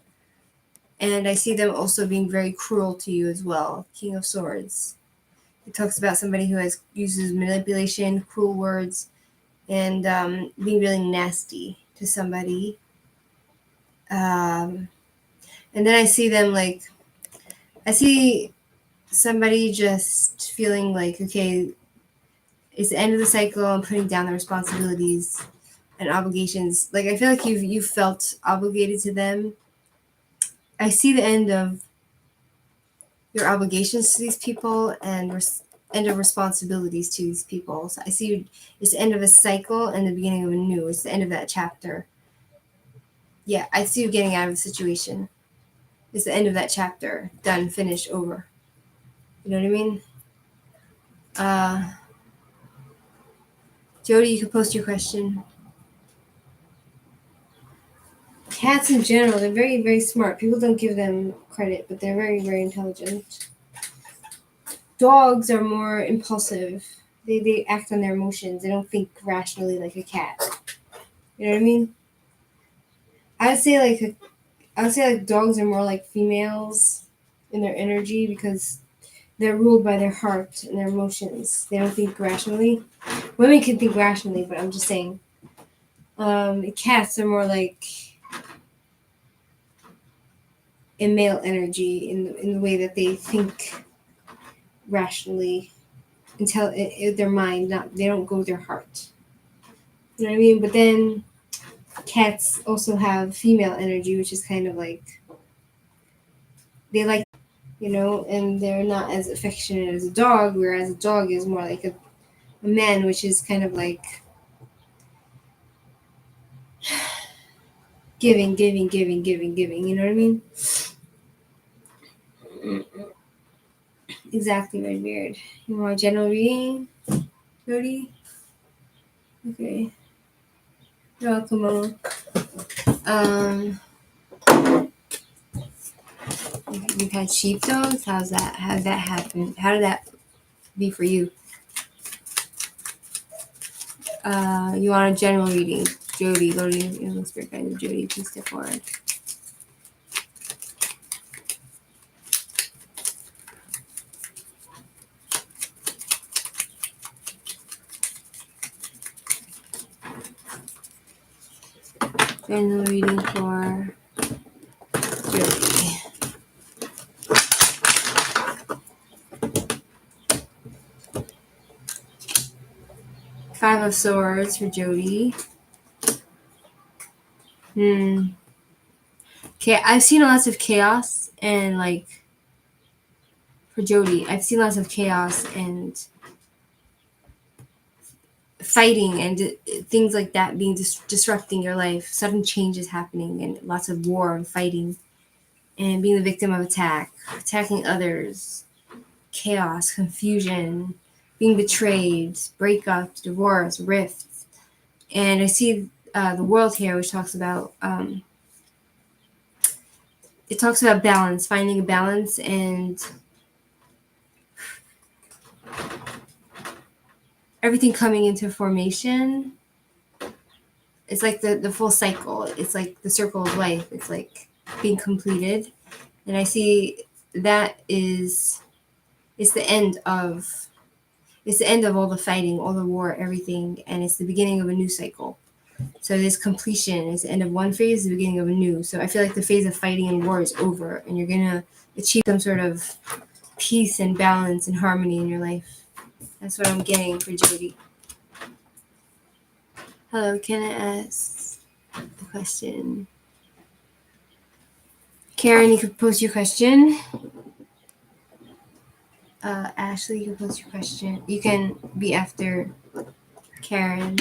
And I see them also being very cruel to you as well. King of Swords. It talks about somebody who uses manipulation, cruel words, and being really nasty to somebody. And then I see them I see somebody just feeling like, okay, it's the end of the cycle. I'm putting down the responsibilities and obligations. Like I feel like you felt obligated to them. I see the end of your obligations to these people and end of responsibilities to these people. So I see it's the end of a cycle and the beginning of a new. It's the end of that chapter. Yeah, I see you getting out of the situation. It's the end of that chapter. Done, finished, over. You know what I mean? Jody, you can post your question. Cats in general, they're very, very smart. People don't give them credit, but they're very, very intelligent. Dogs are more impulsive. They act on their emotions. They don't think rationally like a cat. You know what I mean? I would say like dogs are more like females in their energy because they're ruled by their heart and their emotions. They don't think rationally. Women can think rationally, but I'm just saying. Cats are more like in male energy in the way that they think rationally until their mind, they don't go with their heart. You know what I mean? But then cats also have female energy, which is kind of like they like, and they're not as affectionate as a dog, whereas a dog is more like a man, which is kind of like giving, giving, giving, giving, giving. You know what I mean? Exactly, Red Beard. You want a general reading, Jody? Okay. You're welcome. You've had sheepdogs? How did that happen? How did that be for you? You want a general reading. Jody, go to the spirit guide of Jody. Please step forward. General reading for Jody. Five of Swords for Jody. Okay, I've seen lots of chaos and like for Jody, I've seen lots of chaos and fighting and things like that being disrupting your life. Sudden changes happening and lots of war and fighting and being the victim of attacking others, chaos, confusion, being betrayed, breakups, divorce, rifts. And I see the world here, which talks about it talks about balance, finding a balance and everything coming into formation. It's like the full cycle. It's like the circle of life. It's like being completed. And I see that it's the end of all the fighting, all the war, everything, and it's the beginning of a new cycle. So this completion is the end of one phase, the beginning of a new. So I feel like the phase of fighting and war is over, and you're gonna achieve some sort of peace and balance and harmony in your life. That's what I'm getting for Jody. Hello, can I ask a question? Karen, you could post your question. Ashley, you can post your question. You can be after Karen.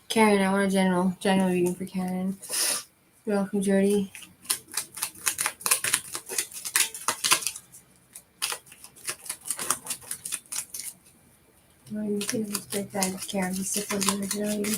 Karen, I want a general reading for Karen. You're welcome, Jody. Well, you can just break that, Karen. Just sit for the general reading.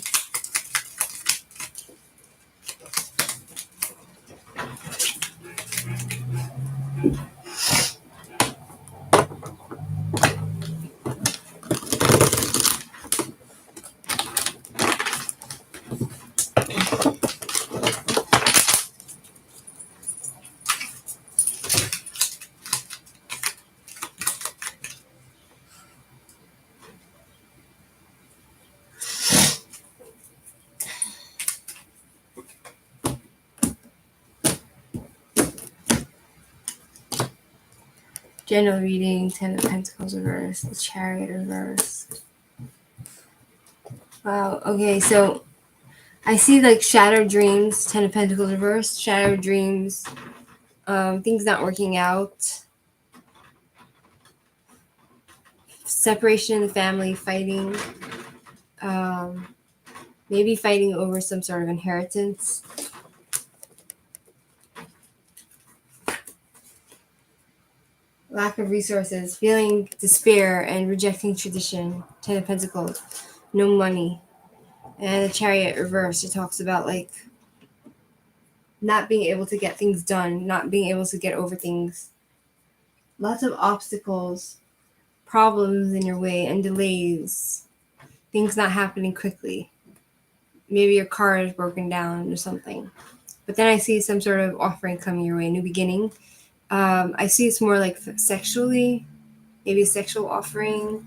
General reading, Ten of Pentacles reversed, the Chariot reversed. Wow, okay, so I see like shattered dreams, Ten of Pentacles reversed, shattered dreams, things not working out, separation in the family, fighting, maybe fighting over some sort of inheritance. Lack of resources, feeling despair and rejecting tradition, Ten of Pentacles, no money. And the Chariot reverse, it talks about like not being able to get things done, not being able to get over things. Lots of obstacles, problems in your way and delays, things not happening quickly. Maybe your car is broken down or something. But then I see some sort of offering coming your way, new beginning. I see it's more like sexually, maybe a sexual offering.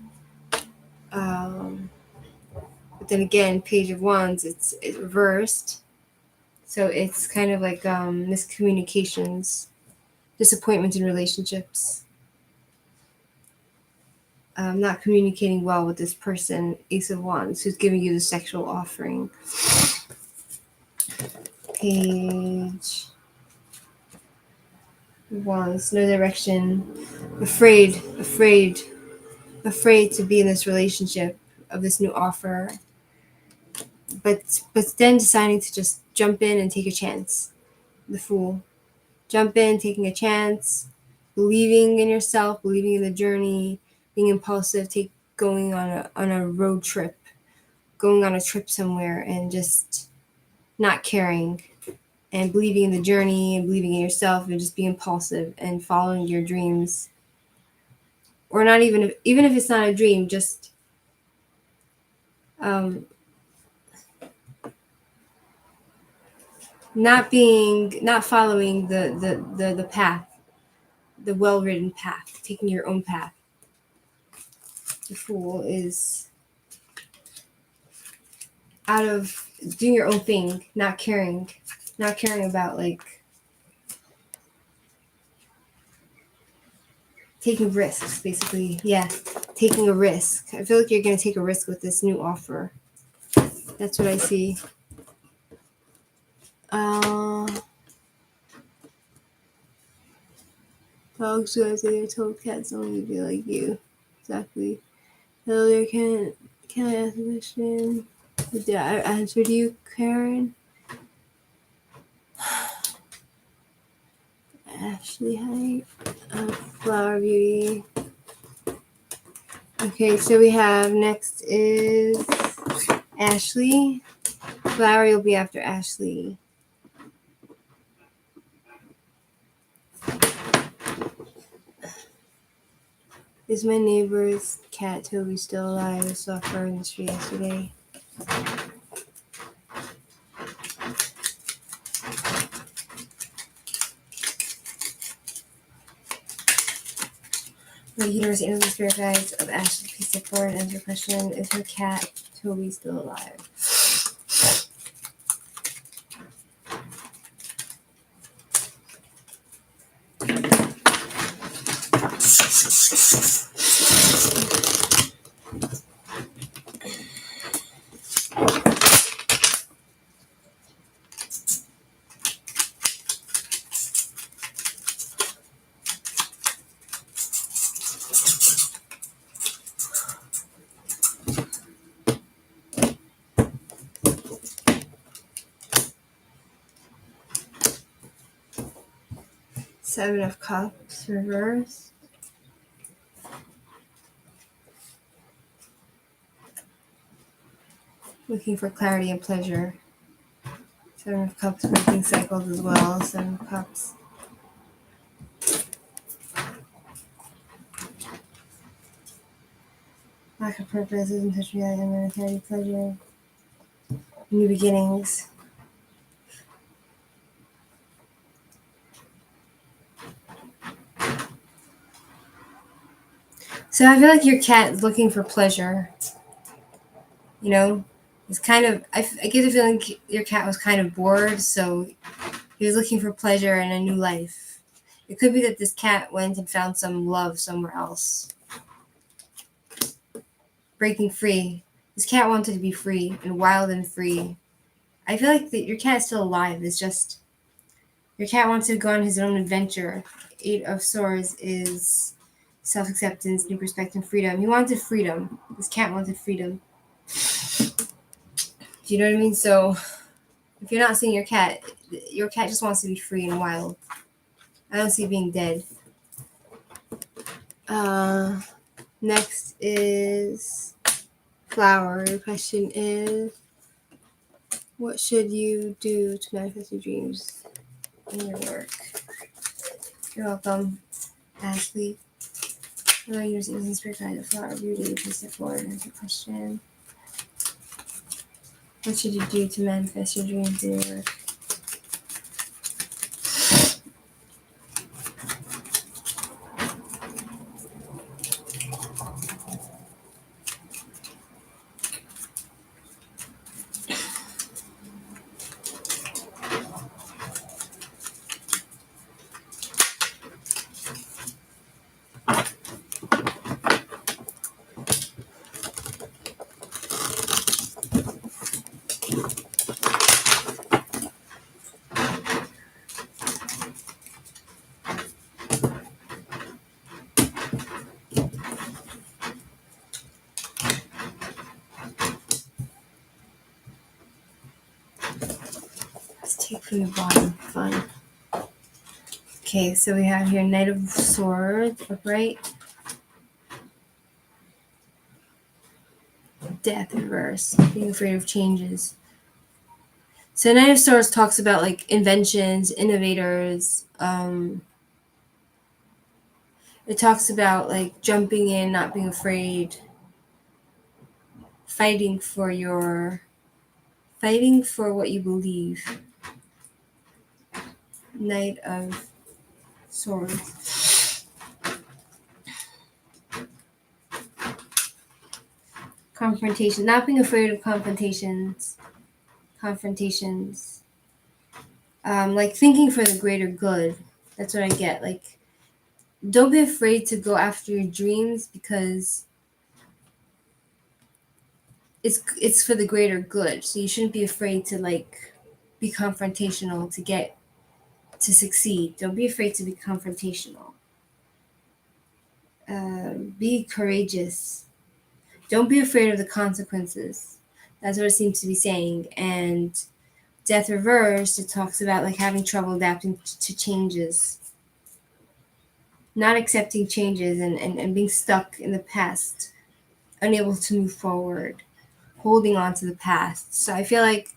But then again, Page of Wands, it's reversed. So it's kind of like miscommunications, disappointment in relationships, not communicating well with this person, Ace of Wands, who's giving you the sexual offering. Page of Wands, no direction, afraid to be in this relationship of this new offer. but then deciding to just jump in and take a chance. The Fool. Jump in, taking a chance, believing in yourself, believing in the journey, being impulsive, going on a road trip, going on a trip somewhere, and just not caring, and believing in the journey and believing in yourself, and just being impulsive and following your dreams. Or not even if it's not a dream, just not following the path, the well-written path, taking your own path. The Fool is out of doing your own thing, not caring about like taking risks, basically. Yeah, taking a risk. I feel like you're gonna take a risk with this new offer. That's what I see. Dogs who have their told cats only be like you. Exactly. Hello there, can I ask a question? Did I answer you, Karen? Ashley, hi. Flower Beauty. Okay, so we have next is Ashley. Flower, you'll be after Ashley. Is my neighbor's cat Toby still alive? I saw her in the street yesterday. The universe and the spirit guides of Ashley, please step forward and answer your question. Is her cat Toby still alive? Seven of Cups reversed. Looking for clarity and pleasure. Seven of Cups breaking cycles as well. Seven of Cups. Lack of purpose isn't such reality and clarity, pleasure. New beginnings. So I feel like your cat is looking for pleasure. You know, it's kind of, I get the feeling your cat was kind of bored, so he was looking for pleasure and a new life. It could be that this cat went and found some love somewhere else. Breaking free. This cat wanted to be free and wild and free. I feel like your cat is still alive. It's just your cat wants to go on his own adventure. Eight of Swords is self-acceptance, new perspective, freedom. He wanted freedom. This cat wanted freedom. Do you know what I mean? So if you're not seeing your cat just wants to be free and wild. I don't see it being dead. Next is Flower. Your question is, what should you do to manifest your dreams in your work? You're welcome, Ashley. Hello, using the spirit guide of Flower Beauty. Please step forward and answer your question. What should you do to manifest your dreams in your work? Take from the bottom. Fun. Okay, so we have here Knight of Swords, upright. Death, reverse. Being afraid of changes. So Knight of Swords talks about like inventions, innovators. It talks about like jumping in, not being afraid, fighting for what you believe. Knight of Swords. Confrontation, not being afraid of confrontations. Like thinking for the greater good. That's what I get. Like, don't be afraid to go after your dreams because it's for the greater good. So you shouldn't be afraid to like be confrontational to succeed. Don't be afraid to be confrontational. Be courageous. Don't be afraid of the consequences. That's what it seems to be saying. And Death reversed, it talks about like having trouble adapting to changes, not accepting changes and being stuck in the past, unable to move forward, holding on to the past. So I feel like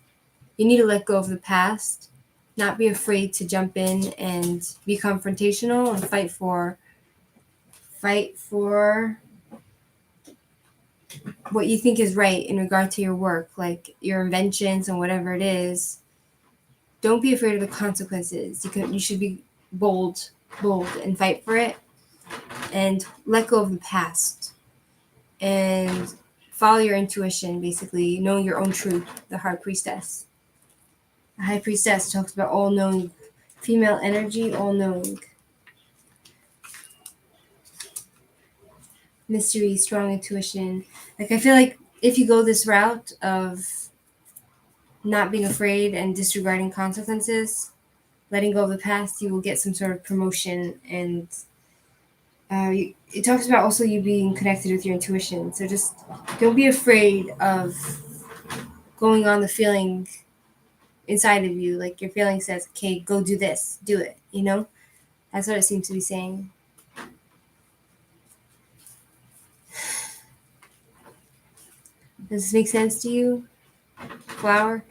you need to let go of the past, not be afraid to jump in and be confrontational and fight for what you think is right in regard to your work, like your inventions and whatever it is. Don't be afraid of the consequences. You should be bold and fight for it, and let go of the past and follow your intuition, basically knowing your own truth. The High Priestess. The High Priestess talks about all-knowing, female energy, all-knowing. Mystery, strong intuition. Like I feel like if you go this route of not being afraid and disregarding consequences, letting go of the past, you will get some sort of promotion. And it talks about also you being connected with your intuition. So just don't be afraid of going on the feeling inside of you. Like your feeling says, okay, go do this, do it, you know? That's what it seems to be saying. Does this make sense to you, Flower?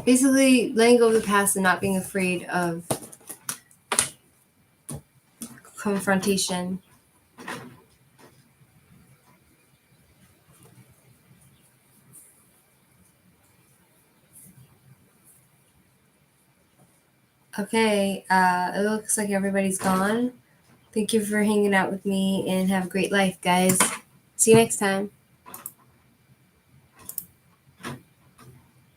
Basically, letting go of the past and not being afraid of confrontation. Okay, it looks like everybody's gone. Thank you for hanging out with me and have a great life, guys. See you next time.